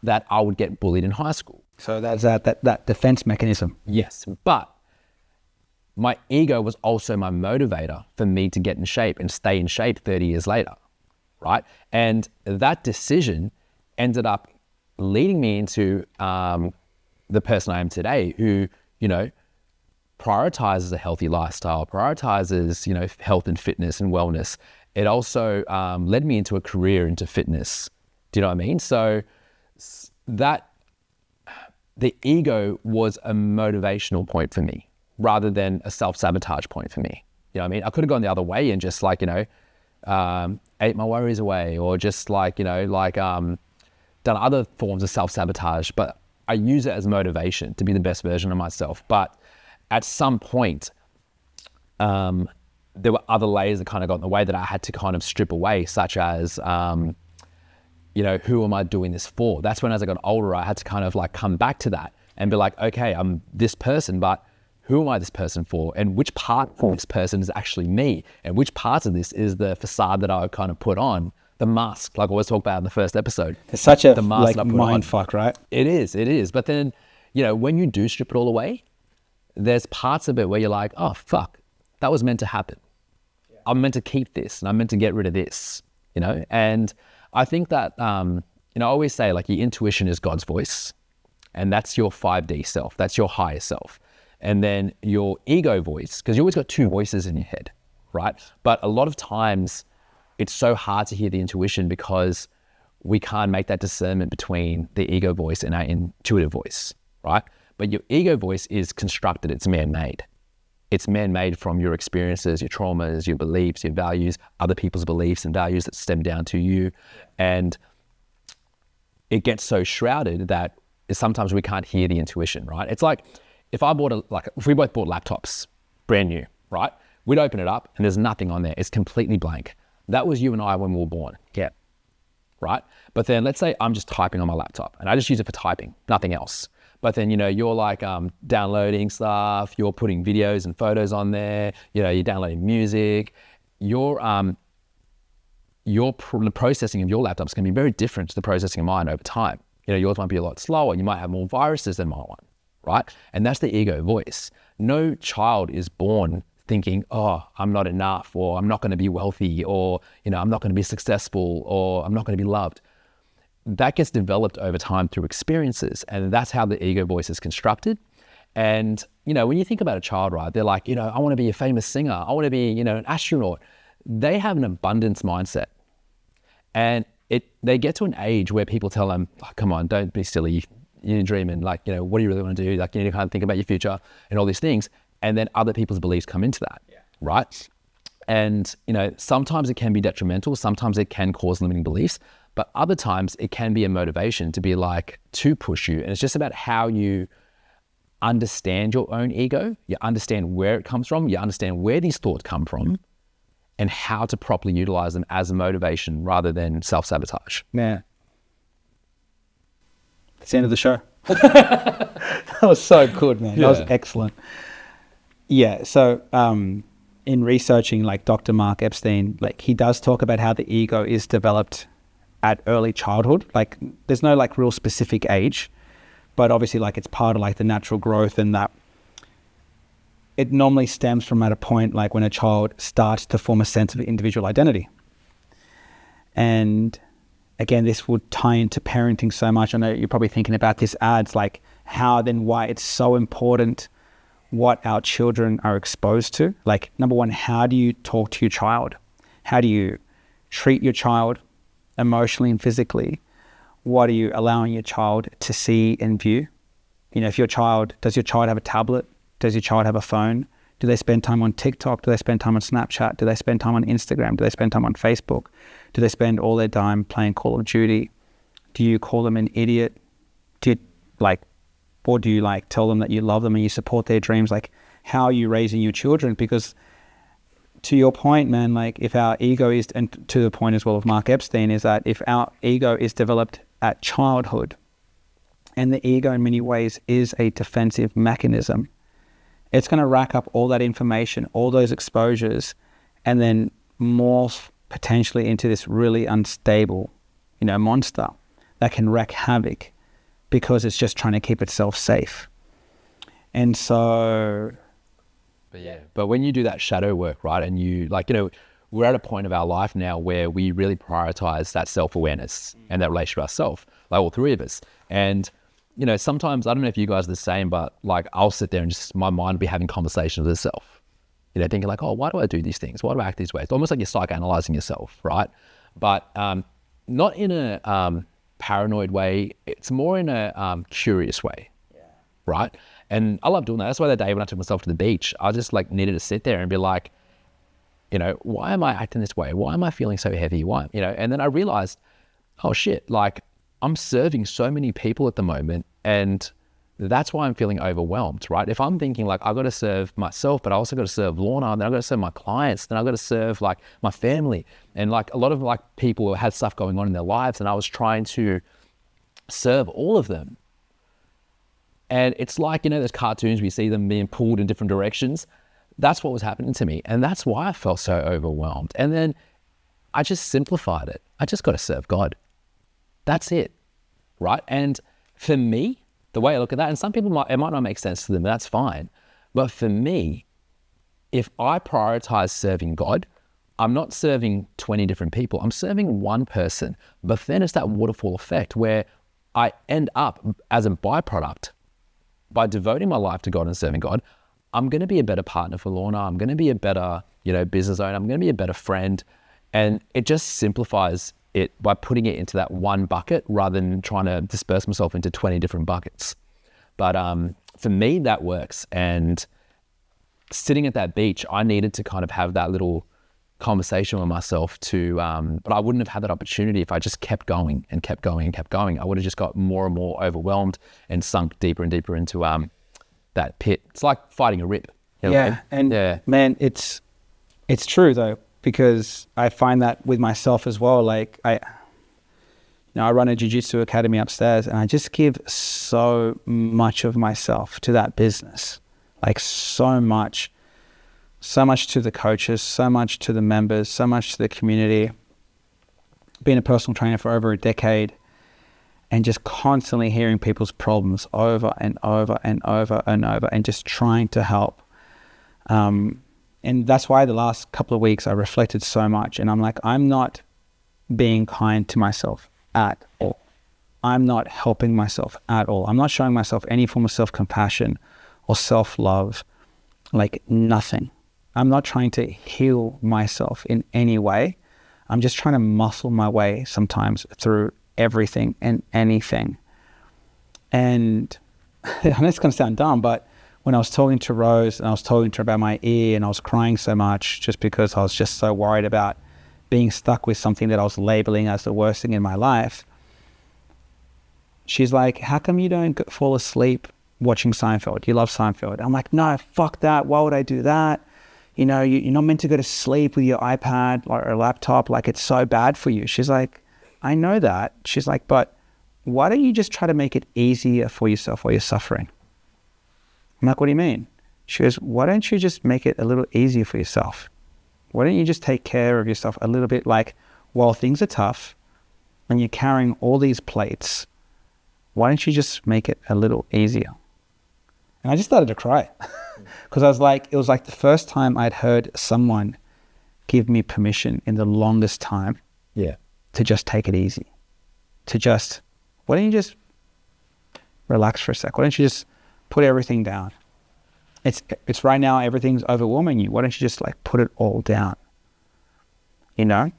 that I would get bullied in high school. So that's that defense mechanism. Yes, but my ego was also my motivator for me to get in shape and stay in shape 30 years later, right? And that decision ended up leading me into the person I am today, who, you know, prioritizes a healthy lifestyle, prioritizes, you know, health and fitness and wellness. It also led me into a career into fitness. Do you know what I mean? So that the ego was a motivational point for me rather than a self-sabotage point for me. You know what I mean? I could have gone the other way and just like, you know, ate my worries away or just like, you know, like done other forms of self-sabotage, but I use it as motivation to be the best version of myself. But at some point, there were other layers that kind of got in the way that I had to kind of strip away, such as, you know, who am I doing this for? That's when as I got older, I had to kind of like come back to that and be like, okay, I'm this person, but who am I this person for? And which part of this person is actually me? And which parts of this is the facade that I kind of put on, the mask, like I always talk about in the first episode. It's such a like mind fuck, right? It is. But then, you know, when you do strip it all away, there's parts of it where you're like, oh, fuck, that was meant to happen. Yeah. I'm meant to keep this and I'm meant to get rid of this, you know? And I think that, you know, I always say like your intuition is God's voice and that's your 5D self. That's your higher self. And then your ego voice, because you always got two voices in your head, right? But a lot of times it's so hard to hear the intuition because we can't make that discernment between the ego voice and our intuitive voice, right? But your ego voice is constructed, it's man-made. It's man-made from your experiences, your traumas, your beliefs, your values, other people's beliefs and values that stem down to you. And it gets so shrouded that sometimes we can't hear the intuition, right? It's like if we both bought laptops, brand new, right? We'd open it up and there's nothing on there. It's completely blank. That was you and I when we were born. Yeah. Right? But then let's say I'm just typing on my laptop and I just use it for typing, nothing else. But then, you know, you're like downloading stuff, you're putting videos and photos on there, you know, you're downloading music. The processing of your laptop's going to be very different to the processing of mine over time. You know, yours might be a lot slower. You might have more viruses than my one, right? And that's the ego voice. No child is born thinking, oh, I'm not enough, or I'm not going to be wealthy, or, you know, I'm not going to be successful, or I'm not going to be loved. That gets developed over time through experiences. And that's how the ego voice is constructed. And, you know, when you think about a child, right, they're like, you know, I want to be a famous singer. I want to be, you know, an astronaut. They have an abundance mindset. And they get to an age where people tell them, oh, come on, don't be silly. You're dreaming. Like, you know, what do you really want to do? Like, you need to kind of think about your future and all these things. And then other people's beliefs come into that, right? And, you know, sometimes it can be detrimental. Sometimes it can cause limiting beliefs. But other times it can be a motivation to be like, to push you. And it's just about how you understand your own ego. You understand where it comes from. You understand where these thoughts come from and how to properly utilize them as a motivation rather than self-sabotage. Man. That's the end of the show. That was so good, man. That was excellent. Yeah. So, in researching like Dr. Mark Epstein, like he does talk about how the ego is developed at early childhood. Like there's no like real specific age, but obviously like it's part of like the natural growth, and that it normally stems from at a point like when a child starts to form a sense of individual identity. And again, this would tie into parenting so much. I know you're probably thinking about this ads, like how then why it's so important what our children are exposed to. Like, number one, how do you talk to your child? How do you treat your child emotionally and physically? What are you allowing your child to see and view? You know, if does your child have a tablet? Does your child have a phone? Do they spend time on TikTok? Do they spend time on Snapchat? Do they spend time on Instagram? Do they spend time on Facebook? Do they spend all their time playing Call of Duty? Do you call them an idiot? Do you tell them that you love them and you support their dreams? Like, how are you raising your children? Because to your point, man, like, if our ego is, and to the point as well of Mark Epstein, is that if our ego is developed at childhood, and the ego in many ways is a defensive mechanism, it's going to rack up all that information, all those exposures, and then morph potentially into this really unstable, monster that can wreak havoc because it's just trying to keep itself safe. And so... But when you do that shadow work, right, and you, we're at a point of our life now where we really prioritize that self-awareness and that relationship with ourselves, like all three of us. And sometimes, I don't know if you guys are the same, but I'll sit there and just, my mind will be having conversations with itself, thinking like, oh, why do I do these things? Why do I act these ways? It's almost like you're psychoanalyzing yourself, right? But not in a paranoid way. It's more in a curious way, right? And I love doing that. That's why that day when I took myself to the beach, I just needed to sit there and be like, why am I acting this way? Why am I feeling so heavy? Why, and then I realized, oh shit, I'm serving so many people at the moment, and that's why I'm feeling overwhelmed, right? If I'm thinking I've got to serve myself, but I also got to serve Lorna, and then I've got to serve my clients, then I've got to serve my family. And a lot of people had stuff going on in their lives, and I was trying to serve all of them. And it's those cartoons, we see them being pulled in different directions. That's what was happening to me. And that's why I felt so overwhelmed. And then I just simplified it. I just got to serve God. That's it, right? And for me, the way I look at that, and some people it might not make sense to them, that's fine. But for me, if I prioritize serving God, I'm not serving 20 different people. I'm serving one person. But then it's that waterfall effect where I end up as a byproduct, by devoting my life to God and serving God, I'm going to be a better partner for Lorna. I'm going to be a better, business owner. I'm going to be a better friend. And it just simplifies it by putting it into that one bucket rather than trying to disperse myself into 20 different buckets. But for me, that works. And sitting at that beach, I needed to kind of have that little conversation with myself but I wouldn't have had that opportunity if I just kept going and kept going and kept going. I would have just got more and more overwhelmed and sunk deeper and deeper into that pit. It's like fighting a rip. Man, it's true though, because I find that with myself as well. I run a jiu-jitsu academy upstairs, and I just give so much of myself to that business, so much to the coaches, so much to the members, so much to the community. Being a personal trainer for over a decade, and just constantly hearing people's problems over and over and over and over, and just trying to help. And that's why the last couple of weeks I reflected so much, and I'm I'm not being kind to myself at all. I'm not helping myself at all. I'm not showing myself any form of self-compassion or self-love, nothing. I'm not trying to heal myself in any way. I'm just trying to muscle my way sometimes through everything and anything. And I know it's going to sound dumb, but when I was talking to Rose and I was talking to her about my ear, and I was crying so much just because I was just so worried about being stuck with something that I was labeling as the worst thing in my life, she's like, how come you don't fall asleep watching Seinfeld? You love Seinfeld. I'm like, no, fuck that. Why would I do that? You're not meant to go to sleep with your iPad or a laptop. It's so bad for you. She's like, I know that. She's like, but why don't you just try to make it easier for yourself while you're suffering? I'm like, what do you mean? She goes, why don't you just make it a little easier for yourself? Why don't you just take care of yourself a little bit? While things are tough and you're carrying all these plates, why don't you just make it a little easier? And I just started to cry because it was the first time I'd heard someone give me permission in the longest time to just take it easy, why don't you just relax for a sec? Why don't you just put everything down? it's right now, everything's overwhelming you. Why don't you just like put it all down, you know?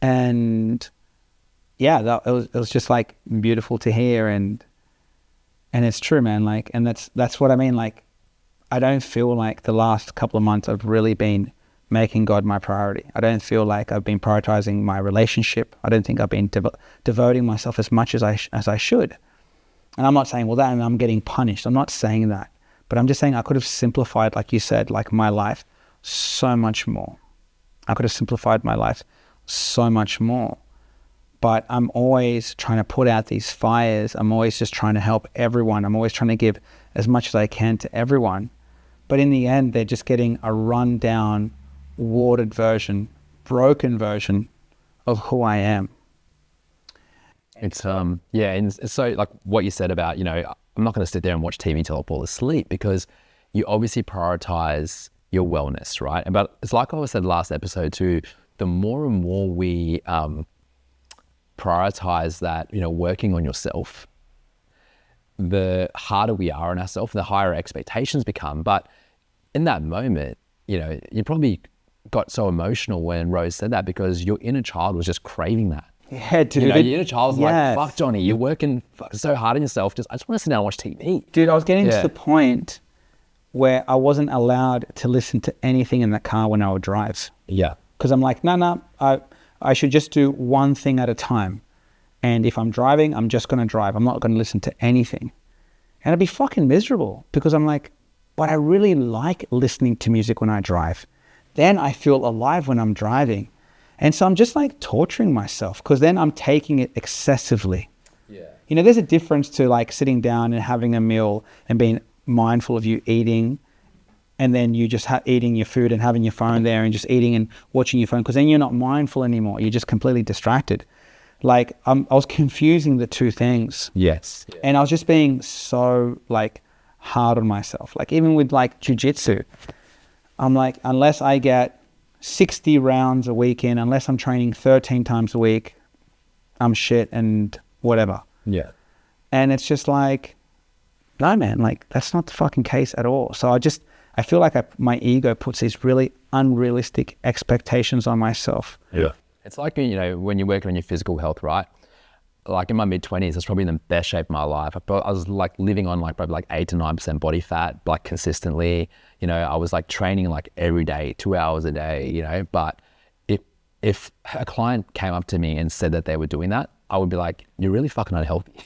And yeah, it was just like beautiful to hear. And it's true, man. Like, and that's what I mean. Like, I don't feel like the last couple of months I've really been making God my priority. I don't feel like I've been prioritizing my relationship. I don't think I've been devoting myself as much as I should. And I'm not saying, well, that and I'm getting punished. I'm not saying that. But I'm just saying I could have simplified, like you said, like my life so much more. I could have simplified my life so much more. But I'm always trying to put out these fires. I'm always just trying to help everyone. I'm always trying to give as much as I can to everyone. But in the end, they're just getting a run-down, watered version, broken version of who I am. It's yeah, and it's so like what you said about, you know, I'm not going to sit there and watch TV till I fall asleep, because you obviously prioritize your wellness, right? But it's like I said last episode too, the more and more we prioritize that, you know, working on yourself, the harder we are on ourselves, the higher expectations become. But in that moment, you know, you probably got so emotional when Rose said that, because your inner child was just craving that. Yeah, dude. You know, your inner child's like, fuck, Johnny, you're working so hard on yourself. I just want to sit down and watch TV. Dude, I was getting to the point where I wasn't allowed to listen to anything in the car when I would drive. Yeah. Because I'm like, no, I should just do one thing at a time. And if I'm driving, I'm just going to drive. I'm not going to listen to anything. And I'd be fucking miserable, because I'm like, but I really like listening to music when I drive. Then I feel alive when I'm driving. And so I'm just like torturing myself, because then I'm taking it excessively. Yeah. You know, there's a difference to like sitting down and having a meal and being mindful of you eating, and then you just eating your food and having your phone there and just eating and watching your phone, because then you're not mindful anymore. You're just completely distracted. Like I was confusing the two things. Yes. Yeah. And I was just being so like hard on myself. Like even with like jiu-jitsu, I'm like, unless I get 60 rounds a week in, unless I'm training 13 times a week, I'm shit and whatever. Yeah. And it's just like, no, man, like that's not the fucking case at all. So I feel like my ego puts these really unrealistic expectations on myself. Yeah. It's like, you know, when you're working on your physical health, right? Like in my mid-20s, it's probably in the best shape of my life. I was like living on like probably like 8 to 9% body fat, like consistently. You know, I was like training like every day, 2 hours a day, you know. But if a client came up to me and said that they were doing that, I would be like, you're really fucking unhealthy. Yes,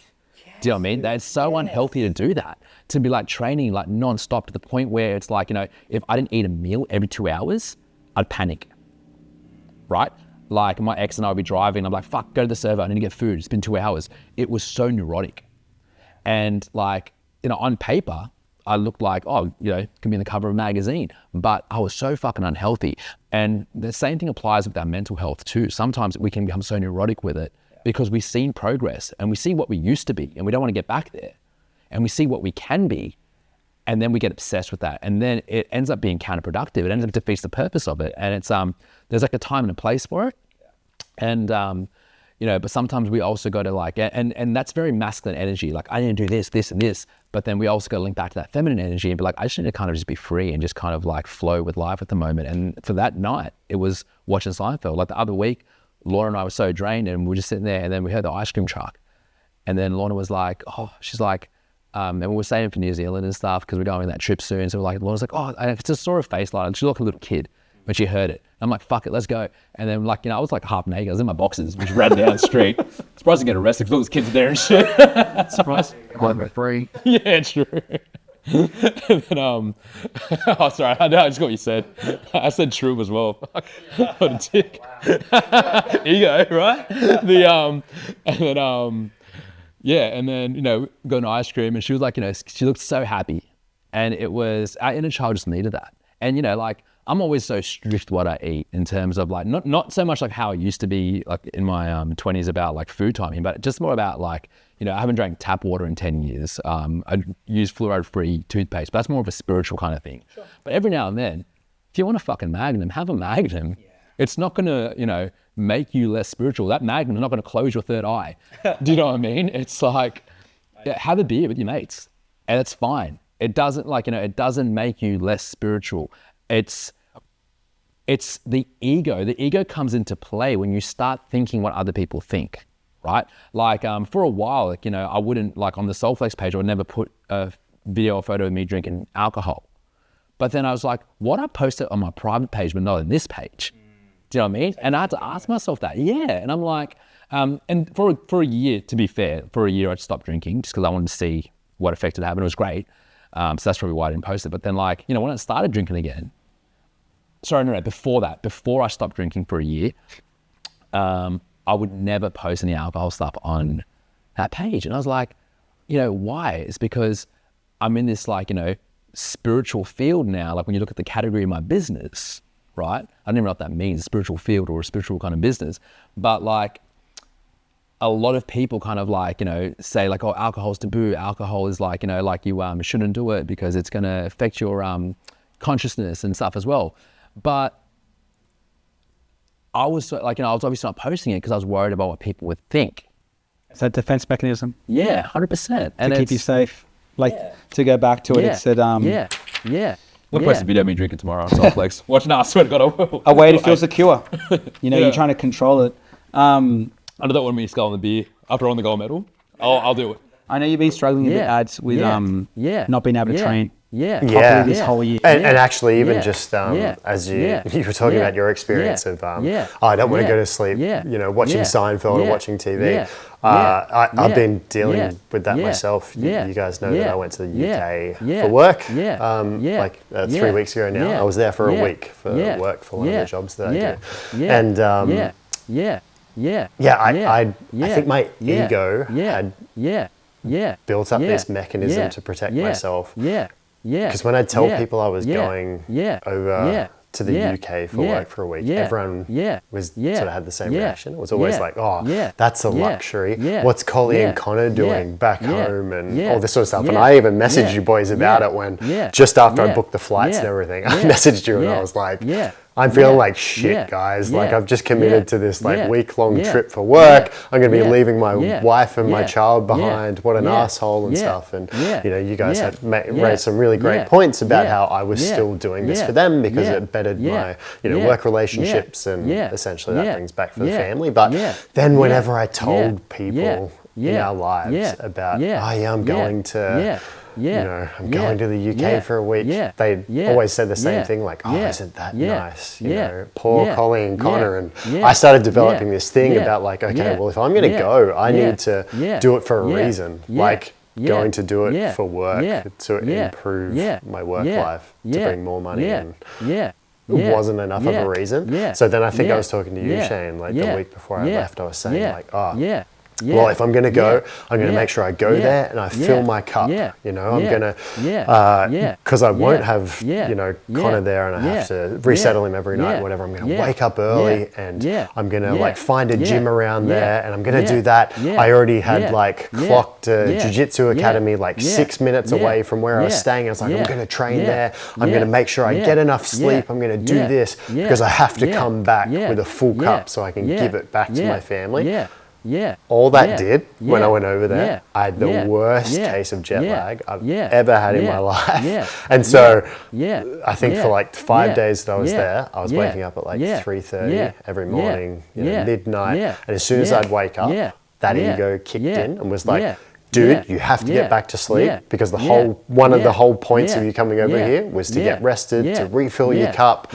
do you know what I mean? That's so unhealthy to do that. To be like training like non-stop to the point where it's like, you know, if I didn't eat a meal every 2 hours, I'd panic, right? Like my ex and I would be driving, I'm like, fuck, go to the server, I need to get food. It's been 2 hours. It was so neurotic. And like, you know, on paper, I looked like, oh, you know, could be in the cover of a magazine, but I was so fucking unhealthy. And the same thing applies with our mental health too. Sometimes we can become so neurotic with it because we've seen progress and we see what we used to be and we don't want to get back there. And we see what we can be, and then we get obsessed with that. And then it ends up being counterproductive. It ends up defeats the purpose of it. And it's, there's like a time and a place for it. And, you know, but sometimes we also go to like, and that's very masculine energy. Like I need to do this, this, and this. But then we also got to link back to that feminine energy and be like, I just need to kind of just be free and just kind of like flow with life at the moment. And for that night, it was watching Seinfeld. Like the other week, Laura and I were so drained and we were just sitting there and then we heard the ice cream truck. And then Lorna was like, oh, she's like, and we were saving for New Zealand and stuff because we're going on that trip soon. So we're like, Lorna's like, oh, I just saw her face light. And she looked like a little kid when she heard it. I'm like, fuck it, let's go. And then like, you know, I was like half naked. I was in my boxes, which ran down the street. Surprised to get arrested because all those kids are there and shit. Surprised. One free. Yeah, true. And then, oh, sorry, I just got what you said. I said true as well. Fuck. What a dick. Ego, right? And then, yeah, and then, you know, got an ice cream and she was like, you know, she looked so happy. And it was, our inner child just needed that. And, you know, like, I'm always so strict what I eat in terms of like, not so much like how I used to be like in my 20s about like food timing, but just more about like, you know, I haven't drank tap water in 10 years. I use fluoride-free toothpaste, but that's more of a spiritual kind of thing. Sure. But every now and then, if you want a fucking Magnum, have a Magnum. Yeah. It's not going to, you know, make you less spiritual. That Magnum is not going to close your third eye. Do you know what I mean? It's like, yeah, have a beer with your mates and it's fine. It doesn't it doesn't make you less spiritual. It's the ego. The ego comes into play when you start thinking what other people think, right? Like for a while, I wouldn't, like on the Soulflex page, I would never put a video or photo of me drinking alcohol. But then I was like, what I posted on my private page, but not on this page. Do you know what I mean? And I had to ask myself that. Yeah. And I'm like, and for a year, to be fair, for a year I stopped drinking just because I wanted to see what effect it had, and it was great. So that's probably why I didn't post it. But then when I started drinking again, before I stopped drinking for a year, I would never post any alcohol stuff on that page. And I was like, why? It's because I'm in this spiritual field now. Like when you look at the category of my business, right? I don't even know what that means, spiritual field or a spiritual kind of business. But a lot of people kind of say oh, alcohol's taboo. Alcohol is you shouldn't do it because it's going to affect your consciousness and stuff as well. But I was I was obviously not posting it because I was worried about what people would think. It's a defense mechanism. Yeah, 100%. And to keep you safe. To go back to it, it's that We'll post a video of me drinking tomorrow on Soulflex. Watch now, I swear to God I will. a way to feel secure. You're trying to control it. I don't want me to skull on the beer after I won the gold medal. I'll do it. I know you've been struggling a bit, ads, with not being able to train properly this whole year. And actually, even just as you were talking about your experience of, I don't want to go to sleep, watching Seinfeld or watching TV. I've been dealing with that myself. You guys know that I went to the UK for work, 3 weeks ago now. I was there for a week for work for one of the jobs that I do. And I think my ego had built up this mechanism to protect myself. Because when I tell people I was going over to the UK for work for a week, everyone was sort of had the same reaction. It was always that's a luxury. What's Collie and Connor doing back home and all this sort of stuff. And I even messaged you boys about it when just after I booked the flights and everything, I messaged you and I was like, I'm feeling like shit, guys. I've just committed to this week-long trip for work. I'm going to be leaving my wife and my child behind. What an asshole and stuff. And you guys had raised some really great points about how I was still doing this for them because it bettered my work relationships and essentially that brings back for the family. But then whenever I told people in our lives about, I'm going to. I'm going to the UK for a week. They always said the same thing, isn't that nice? Poor Collie and Connor. And I started developing this thing about well, if I'm going to go, I need to do it for a reason. Going to do it for work, to improve my work life, to bring more money in. It wasn't enough of a reason. So then I think I was talking to you, Shane, the week before I left, I was saying well, if I'm going to go, I'm going to make sure I go there and I fill my cup. I'm going to, because I won't have, Connor there and I have to resettle him every night, whatever. I'm going to wake up early and I'm going to find a gym around there and I'm going to do that. I already had clocked a jiu-jitsu academy 6 minutes away from where I was staying. I was like, I'm going to train there. I'm going to make sure I get enough sleep. I'm going to do this because I have to come back with a full cup so I can give it back to my family. All that did when I went over there, I had the worst case of jet lag I've ever had in my life. And so I think for 5 days that I was there, I was waking up at 3:30 every morning, midnight. And as soon as I'd wake up, that ego kicked in and was like, dude, you have to get back to sleep because the one of the whole points of you coming over here was to get rested, to refill your cup,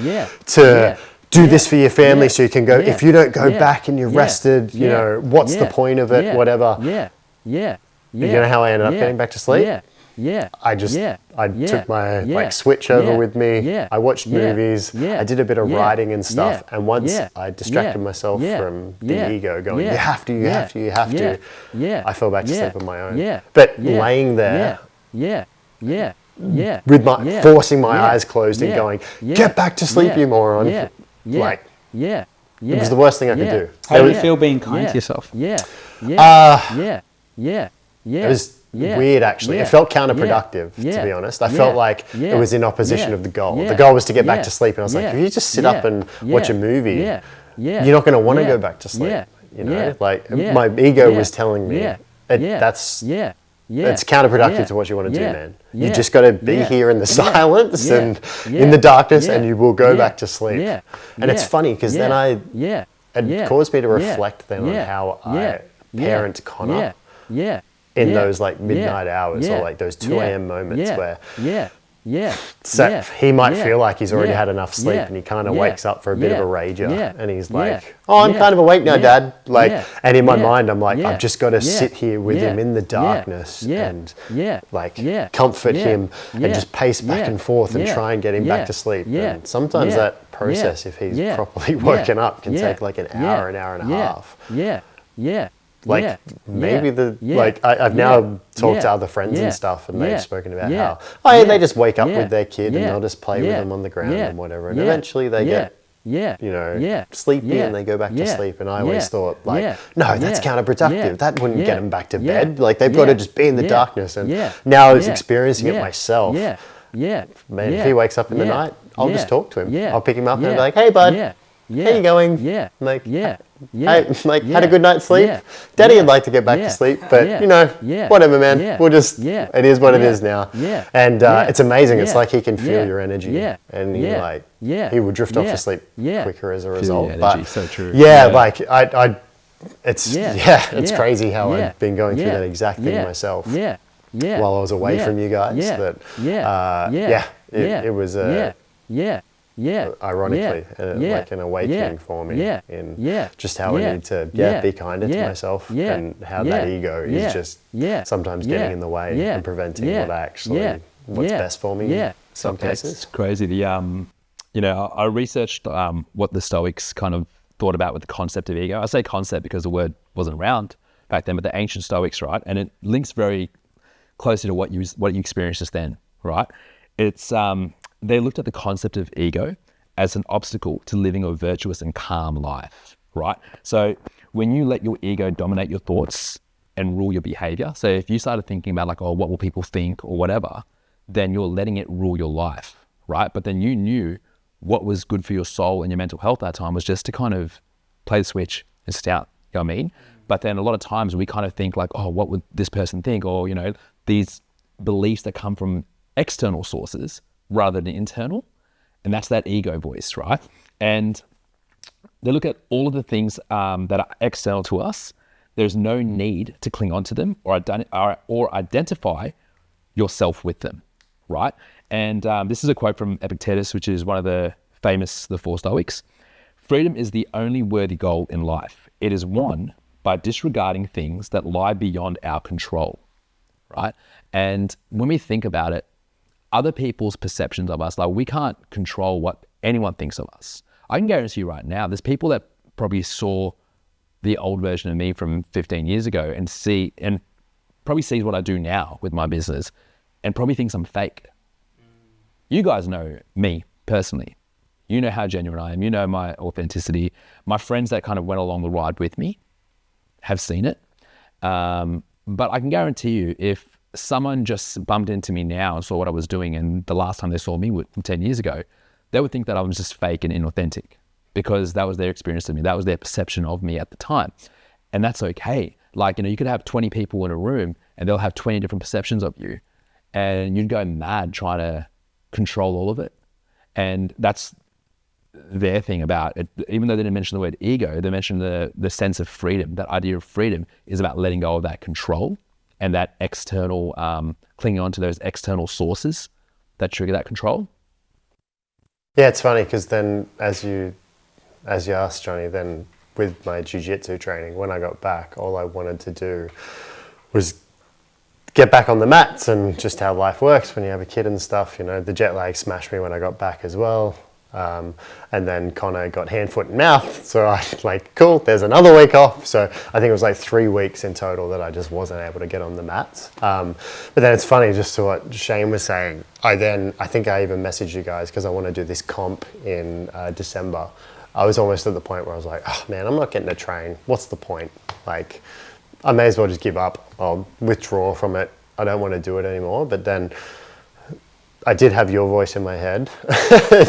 to do this for your family so you can go. If you don't go back and you're rested, what's the point of it? Whatever. You know how I ended up getting back to sleep? I took my switch over with me. I watched movies. I did a bit of writing and stuff. And once I distracted myself from the ego going, you have to, you have to, you have to. I fell back to sleep on my own. But laying there, with forcing my eyes closed and going, get back to sleep, you moron. It was the worst thing I could do. How do you feel being kind to yourself? It was weird, actually. It felt counterproductive, to be honest. I felt like it was in opposition of the goal. The goal was to get back to sleep, and I was like, if you just sit up and watch a movie, you're not going to want to go back to sleep. My ego was telling me that's it's counterproductive to what you want to do, man. You just got to be here in the silence and in the darkness, and you will go back to sleep. And it's funny because then it caused me to reflect then on how I parent Connor in those like midnight hours or like those 2 a.m. moments where so he might feel like he's already had enough sleep and he kind of wakes up for a bit of a rager and he's like, oh, I'm kind of awake now, Dad. Like, and in my mind, I'm like, I've just got to sit here with him in the darkness and like comfort him and just pace back and forth and try and get him back to sleep. And sometimes that process, if he's properly woken up, can take like an hour and a half. Like maybe like I've now talked to other friends and stuff, and they've spoken about how they just wake up with their kid and they'll just play with them on the ground and whatever, and eventually they get sleepy and they go back to sleep. And I always thought like, no, that's counterproductive. That wouldn't get them back to bed. Like they've got to just be in the darkness. And now I was experiencing it myself. Man, if he wakes up in the night, I'll just talk to him. I'll pick him up and be like, hey bud, how you going? Like, hey, like had a good night's sleep. Daddy would like to get back to sleep, but you know, whatever, man. We'll just it is what it is now. And it's amazing. It's like he can feel your energy, and he like he will drift off to sleep quicker as a result. But so true. Like I it's it's crazy how I've been going through that exact thing myself. While I was away from you guys, it was ironically like an awakening for me in just how I need to be kinder to myself and how that ego is just sometimes getting in the way and preventing what's best for me in some cases. It's crazy. The I researched what the Stoics kind of thought about with the concept of ego. I say concept because the word wasn't around back then, but the ancient Stoics, right? And it links very closely to what you experienced just then, right? It's they looked at the concept of ego as an obstacle to living a virtuous and calm life, right? So when you let your ego dominate your thoughts and rule your behavior, so if you started thinking about like, oh, what will people think or whatever, then you're letting it rule your life, right? But then you knew what was good for your soul and your mental health at that time was just to kind of play the switch and sit out, you know what I mean? But then a lot of times we kind of think like, oh, what would this person think? Or, you know, these beliefs that come from external sources rather than internal. And that's that ego voice, right? And they look at all of the things that are external to us. There's no need to cling on to them or identify yourself with them, right? And this is a quote from Epictetus, which is one of the four Stoics. Freedom is the only worthy goal in life. It is won by disregarding things that lie beyond our control, right? And when we think about it, other people's perceptions of us, like we can't control what anyone thinks of us. I can guarantee you right now, there's people that probably saw the old version of me from 15 years ago and probably sees what I do now with my business and probably thinks I'm fake. You guys know me personally. You know how genuine I am. You know my authenticity. My friends that kind of went along the ride with me have seen it. But I can guarantee you, if someone just bumped into me now and saw what I was doing, and the last time they saw me 10 years ago, they would think that I was just fake and inauthentic because that was their experience of me. That was their perception of me at the time. And that's okay. Like, you know, you could have 20 people in a room and they'll have 20 different perceptions of you, and you'd go mad trying to control all of it. And that's their thing about it. Even though they didn't mention the word ego, they mentioned the sense of freedom. That idea of freedom is about letting go of that control and that external, clinging on to those external sources that trigger that control. Yeah, it's funny because then as you asked, Jonny, then with my jiu-jitsu training, when I got back, all I wanted to do was get back on the mats and just how life works when you have a kid and stuff. You know, the jet lag smashed me when I got back as well. And then Connor got hand, foot and mouth. So I was like, cool, there's another week off. So I think it was like 3 weeks in total that I just wasn't able to get on the mats. But then it's funny, just to what Shane was saying, I think I even messaged you guys because I want to do this comp in December. I was almost at the point where I was like, oh man, I'm not getting to train. What's the point? Like, I may as well just give up. I'll withdraw from it. I don't want to do it anymore. But then I did have your voice in my head,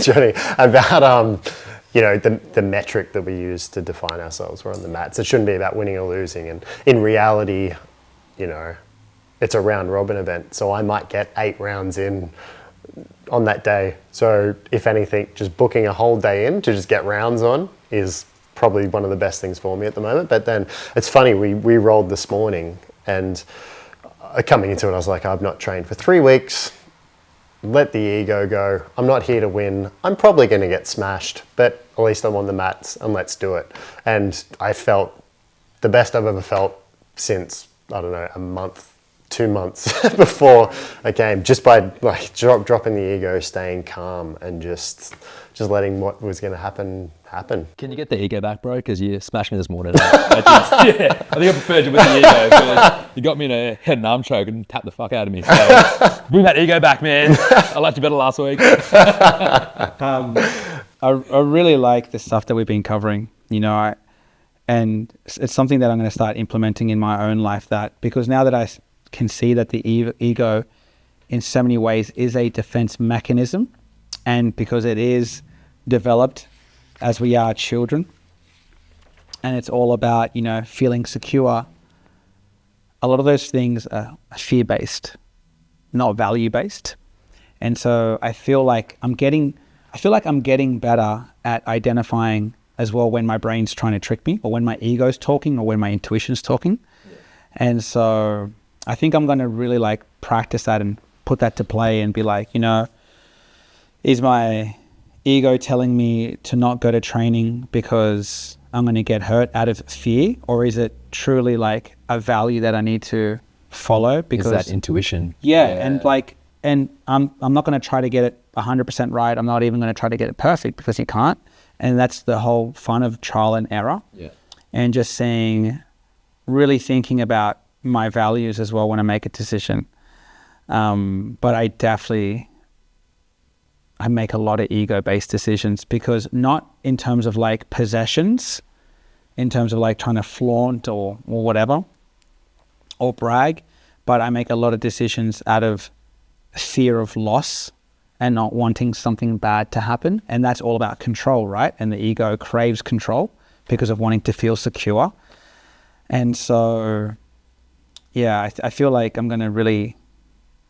Jonny, about the metric that we use to define ourselves. We're on the mats. It shouldn't be about winning or losing. And in reality, you know, it's a round robin event. So I might get 8 rounds in on that day. So if anything, just booking a whole day in to just get rounds on is probably one of the best things for me at the moment. But then it's funny, we rolled this morning, and coming into it, I was like, I've not trained for 3 weeks. Let the ego go. I'm not here to win. I'm probably going to get smashed, but at least I'm on the mats, and let's do it. And I felt the best I've ever felt since, I don't know, a month, 2 months before I came, just by like dropping the ego, staying calm, and just letting what was going to happen. Can you get the ego back, bro? Because you smashed me this morning. I think I preferred you with the ego. So you got me in a head and arm choke and tapped the fuck out of me. So bring that ego back, man. I liked you better last week. I really like the stuff that we've been covering, and it's something that I'm going to start implementing in my own life, because now that I can see that the ego in so many ways is a defense mechanism, and because it is developed as we are children, and it's all about, feeling secure. A lot of those things are fear-based, not value-based. And so I feel like I'm getting better at identifying as well when my brain's trying to trick me, or when my ego's talking, or when my intuition's talking. Yeah. And so I think I'm going to really practice that and put that to play and be like, is my ego telling me to not go to training because I'm going to get hurt out of fear, or is it truly a value that I need to follow? Because is that intuition? Yeah. And I'm not going to try to get it 100% right. I'm not even going to try to get it perfect, because you can't. And that's the whole fun of trial and error. Yeah. And just really thinking about my values as well when I make a decision. But I make a lot of ego-based decisions, because not in terms of possessions, in terms of trying to flaunt or whatever, or brag, but I make a lot of decisions out of fear of loss and not wanting something bad to happen. And that's all about control, right? And the ego craves control because of wanting to feel secure. And so, yeah, I feel like I'm going to really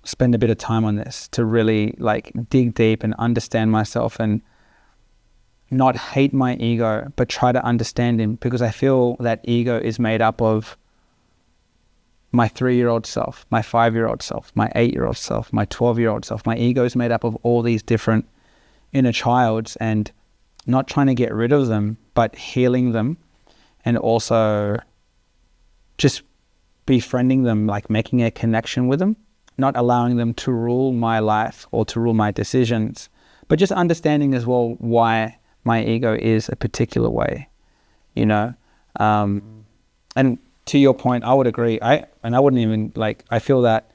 spend a bit of time on this to really dig deep and understand myself, and not hate my ego, but try to understand him, because I feel that ego is made up of my 3-year-old self, my 5-year-old self, my 8-year-old self, my 12-year-old self. My ego is made up of all these different inner childs, and not trying to get rid of them, but healing them, and also just befriending them, making a connection with them, not allowing them to rule my life or to rule my decisions, but just understanding as well why my ego is a particular way, and to your point, I would agree. I wouldn't even I feel that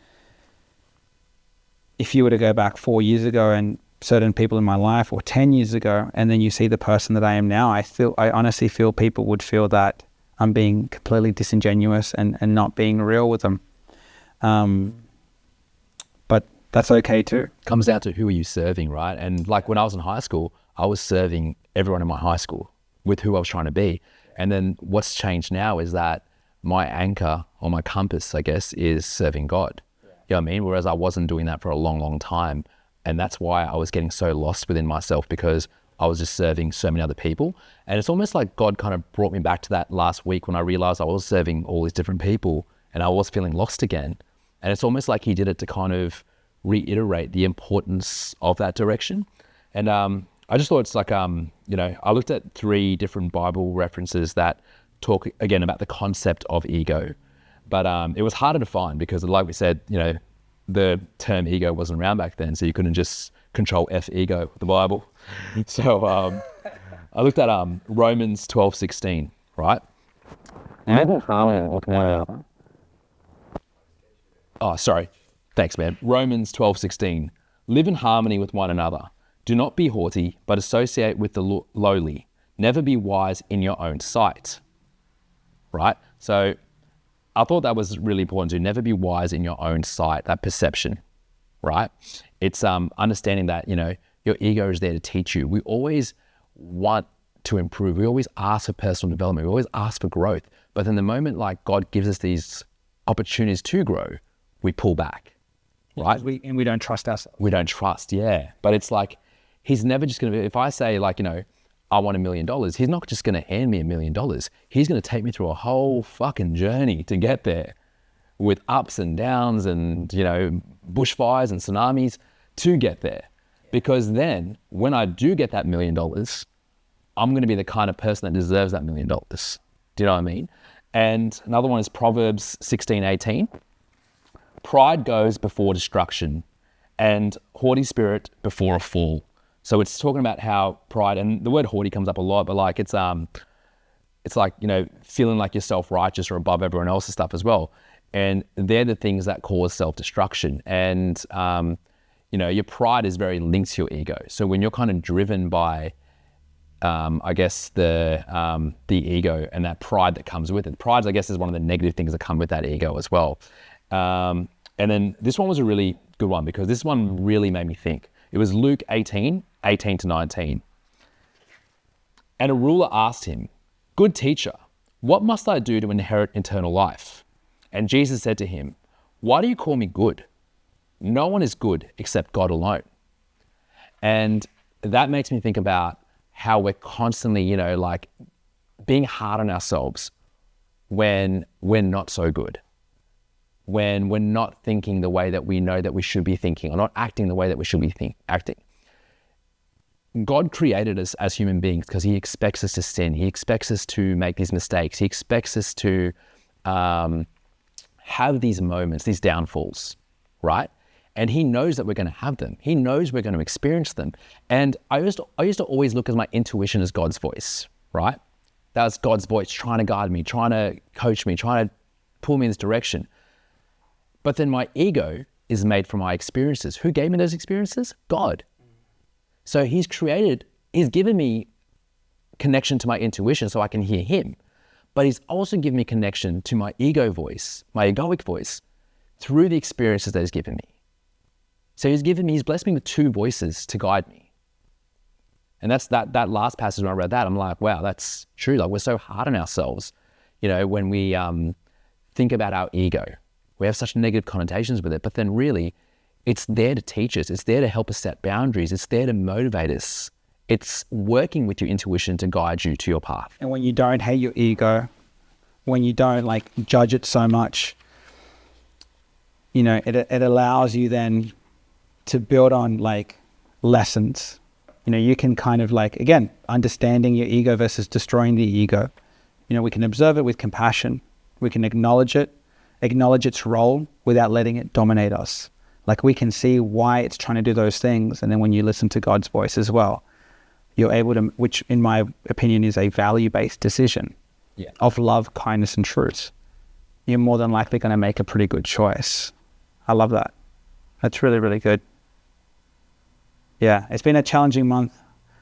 if you were to go back 4 years ago and certain people in my life, or 10 years ago, and then you see the person that I am now, I honestly feel people would feel that I'm being completely disingenuous and not being real with them. But that's okay too. Comes down to who are you serving, right? And when I was in high school, I was serving everyone in my high school with who I was trying to be. And then what's changed now is that my anchor, or my compass, I guess, is serving God. Yeah. You know what I mean? Whereas I wasn't doing that for a long, long time. And that's why I was getting so lost within myself, because I was just serving so many other people. And it's almost like God kind of brought me back to that last week, when I realized I was serving all these different people and I was feeling lost again. And it's almost like he did it to kind of reiterate the importance of that direction. And I just thought it's I looked at 3 different Bible references that talk again about the concept of ego, but it was harder to find, because like we said, the term ego wasn't around back then, so you couldn't just control F ego with the Bible. So I looked at Romans 12:16, right? Oh, sorry. Thanks, man. Romans 12:16. Live in harmony with one another. Do not be haughty, but associate with the lowly. Never be wise in your own sight. Right? So I thought that was really important, to never be wise in your own sight, that perception, right? It's understanding that, your ego is there to teach you. We always want to improve. We always ask for personal development. We always ask for growth. But then the moment God gives us these opportunities to grow, we pull back, right? We don't trust ourselves. We don't trust, yeah. But it's like, he's never just going to be, if I say like, I want $1 million, he's not just going to hand me $1 million. He's going to take me through a whole fucking journey to get there, with ups and downs and, bushfires and tsunamis to get there. Because then when I do get that $1 million, I'm going to be the kind of person that deserves that $1 million. Do you know what I mean? And another one is Proverbs 16:18. Pride goes before destruction, and haughty spirit before a fall. So it's talking about how pride, and the word haughty comes up a lot, but like it's like, feeling like you're self-righteous or above everyone else's stuff as well. And they're the things that cause self-destruction. And, your pride is very linked to your ego. So when you're kind of driven by, I guess, the ego and that pride that comes with it. Pride, I guess, is one of the negative things that come with that ego as well. And then this one was a really good one, because this one really made me think. It was Luke 18:18-19. And a ruler asked him, "Good teacher, what must I do to inherit eternal life?" And Jesus said to him, "Why do you call me good? No one is good except God alone." And that makes me think about how we're constantly, being hard on ourselves when we're not so good, when we're not thinking the way that we know that we should be thinking, or not acting the way that we should be acting. God created us as human beings because he expects us to sin. He expects us to make these mistakes. He expects us to have these moments, these downfalls, right? And he knows that we're going to have them. He knows we're going to experience them. And I used to always look at my intuition as God's voice, right? That was God's voice trying to guide me, trying to coach me, trying to pull me in this direction. But then my ego is made from my experiences. Who gave me those experiences? God. So he's given me connection to my intuition so I can hear him. But he's also given me connection to my ego voice, my egoic voice, through the experiences that he's given me. So he's blessed me with two voices to guide me. And that's that last passage when I read that, I'm like, wow, that's true. Like, we're so hard on ourselves, when we think about our ego. We have such negative connotations with it, but then really it's there to teach us. It's there to help us set boundaries. It's there to motivate us. It's working with your intuition to guide you to your path. And when you don't hate your ego, when you don't judge it so much, it allows you then to build on lessons. You can kind of again, understanding your ego versus destroying the ego. We can observe it with compassion. We can acknowledge its role without letting it dominate us. We can see why it's trying to do those things. And then when you listen to God's voice as well, you're able to, which in my opinion is a value-based decision of love, kindness, and truth. You're more than likely going to make a pretty good choice. I love that. That's really, really good. Yeah, it's been a challenging month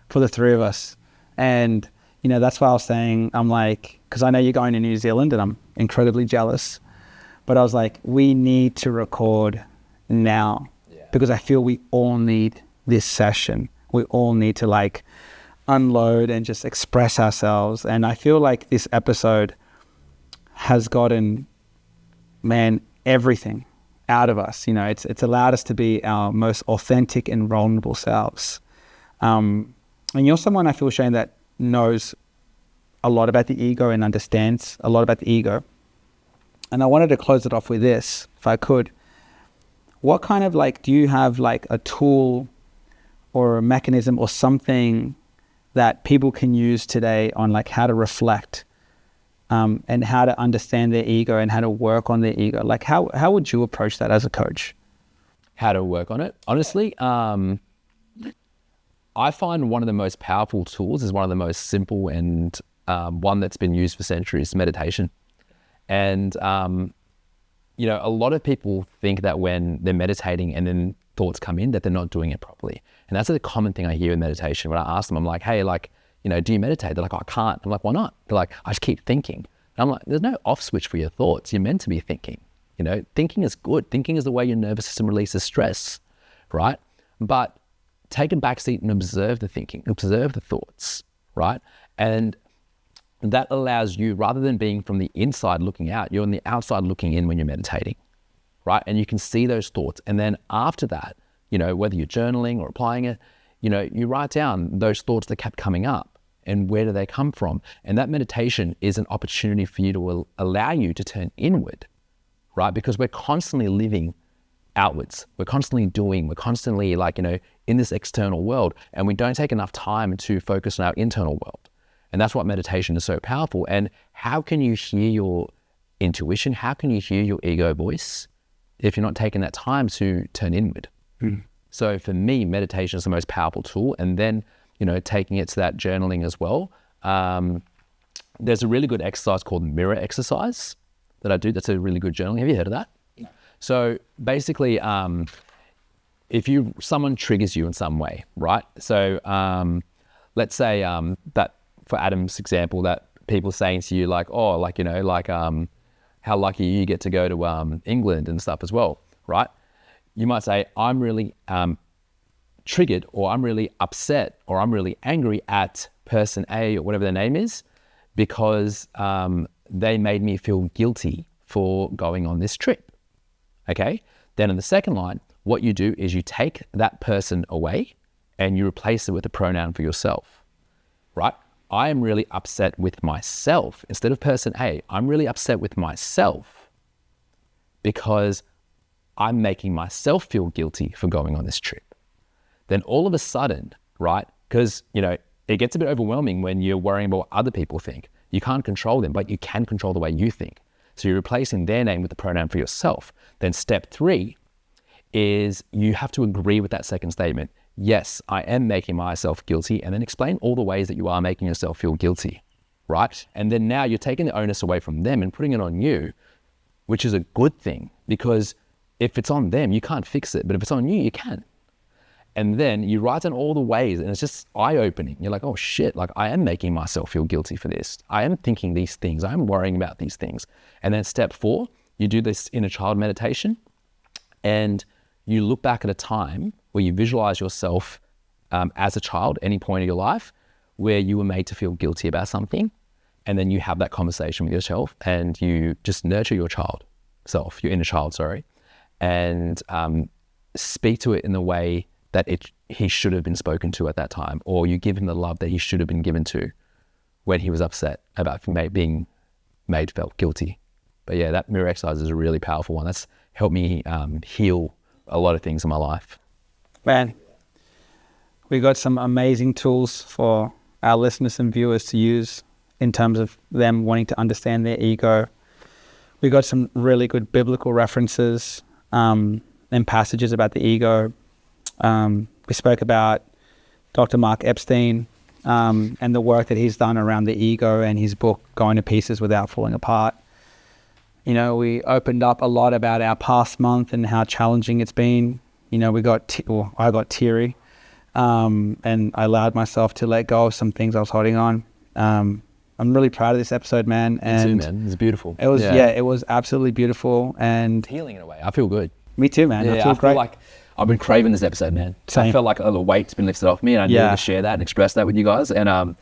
for the three of us. And, that's why I was saying, I'm because I know you're going to New Zealand and I'm incredibly jealous. But I was we need to record now because I feel we all need this session. We all need to unload and just express ourselves. And I feel this episode has gotten, everything out of us. It's allowed us to be our most authentic and vulnerable selves. And you're someone, I feel, Shane, that knows a lot about the ego and understands a lot about the ego. And I wanted to close it off with this, if I could. What kind of do you have a tool or a mechanism or something that people can use today on how to reflect and how to understand their ego and how to work on their ego? How would you approach that as a coach? How to work on it? Honestly, I find one of the most powerful tools is one of the most simple and one that's been used for centuries, meditation. And, a lot of people think that when they're meditating and then thoughts come in, that they're not doing it properly. And that's a common thing I hear in meditation. When I ask them, I'm like, hey, do you meditate? They're like, oh, I can't. I'm like, why not? They're like, I just keep thinking. And I'm like, there's no off switch for your thoughts. You're meant to be thinking. Thinking is good. Thinking is the way your nervous system releases stress, right? But take a back seat and observe the thinking, observe the thoughts, right? And that allows you, rather than being from the inside looking out, you're on the outside looking in when you're meditating, right? And you can see those thoughts. And then after that, you know, whether you're journaling or applying it, you know, you write down those thoughts that kept coming up and where do they come from? And that meditation is an opportunity for you to allow you to turn inward, right? Because we're constantly living outwards. We're constantly doing, we're constantly like, you know, in this external world, and we don't take enough time to focus on our internal world. And that's what meditation is so powerful. And how can you hear your intuition? How can you hear your ego voice if you're not taking that time to turn inward? So for me, meditation is the most powerful tool. And then, you know, taking it to that journaling as well. There's a really good exercise called mirror exercise that I do. That's a really good journaling. Have you heard of that? No. So basically, if someone triggers you in some way, right? So let's say that for Adam's example, that people saying to you like, oh, like, you know, like how lucky you get to go to England and stuff as well, right? You might say, I'm really triggered, or I'm really upset, or I'm really angry at person A or whatever their name is, because they made me feel guilty for going on this trip. Okay? Then in the second line, what you do is you take that person away and you replace it with a pronoun for yourself, right? I am really upset with myself. Instead of person A, I'm really upset with myself because I'm making myself feel guilty for going on this trip. Then all of a sudden, right? Because, you know, it gets a bit overwhelming when you're worrying about what other people think. You can't control them, but you can control the way you think. So you're replacing their name with the pronoun for yourself. Then step 3 is you have to agree with that second statement. Yes, I am making myself guilty, and then explain all the ways that you are making yourself feel guilty, right? And then now you're taking the onus away from them and putting it on you, which is a good thing, because if it's on them, you can't fix it, but if it's on you, you can. And then you write down all the ways, and it's just eye-opening. You're like, oh shit, like I am making myself feel guilty for this. I am thinking these things. I'm worrying about these things. And then step 4, you do this inner child meditation, and you look back at a time where you visualize yourself as a child, any point of your life, where you were made to feel guilty about something. And then you have that conversation with yourself, and you just nurture your your inner child, and speak to it in the way that he should have been spoken to at that time, or you give him the love that he should have been given to when he was upset about being made felt guilty. But yeah, that mirror exercise is a really powerful one. That's helped me heal a lot of things in my life. Man, we got some amazing tools for our listeners and viewers to use in terms of them wanting to understand their ego. We got some really good biblical references and passages about the ego. We spoke about Dr. Mark Epstein and the work that he's done around the ego and his book, Going to Pieces Without Falling Apart. You know, we opened up a lot about our past month and how challenging it's been. You know, I got teary and I allowed myself to let go of some things I was holding on. I'm really proud of this episode, man. And me too, man. It's beautiful. It was, it was absolutely beautiful and healing in a way. I feel good. Me too, man. Yeah, I feel like I've been craving this episode, man. Same. I felt like a little weight's been lifted off me, and I needed to share that and express that with you guys. And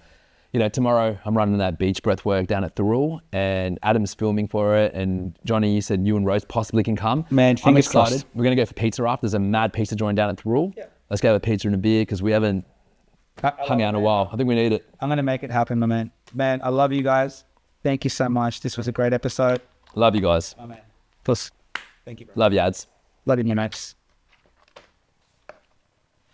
you know, tomorrow I'm running that beach breath work down at Thirroul, and Adam's filming for it. And Jonny, you said you and Rose possibly can come. Man, fingers I'm excited. Crossed. We're gonna go for pizza after. There's a mad pizza joint down at Thirroul. Yeah. Let's go have a pizza and a beer because we haven't hung out in a while. I think we need it. I'm gonna make it happen, my man. Man, I love you guys. Thank you so much. This was a great episode. Love you guys. Oh, man. Plus, thank you, bro. Love you, ads. Love you, mates.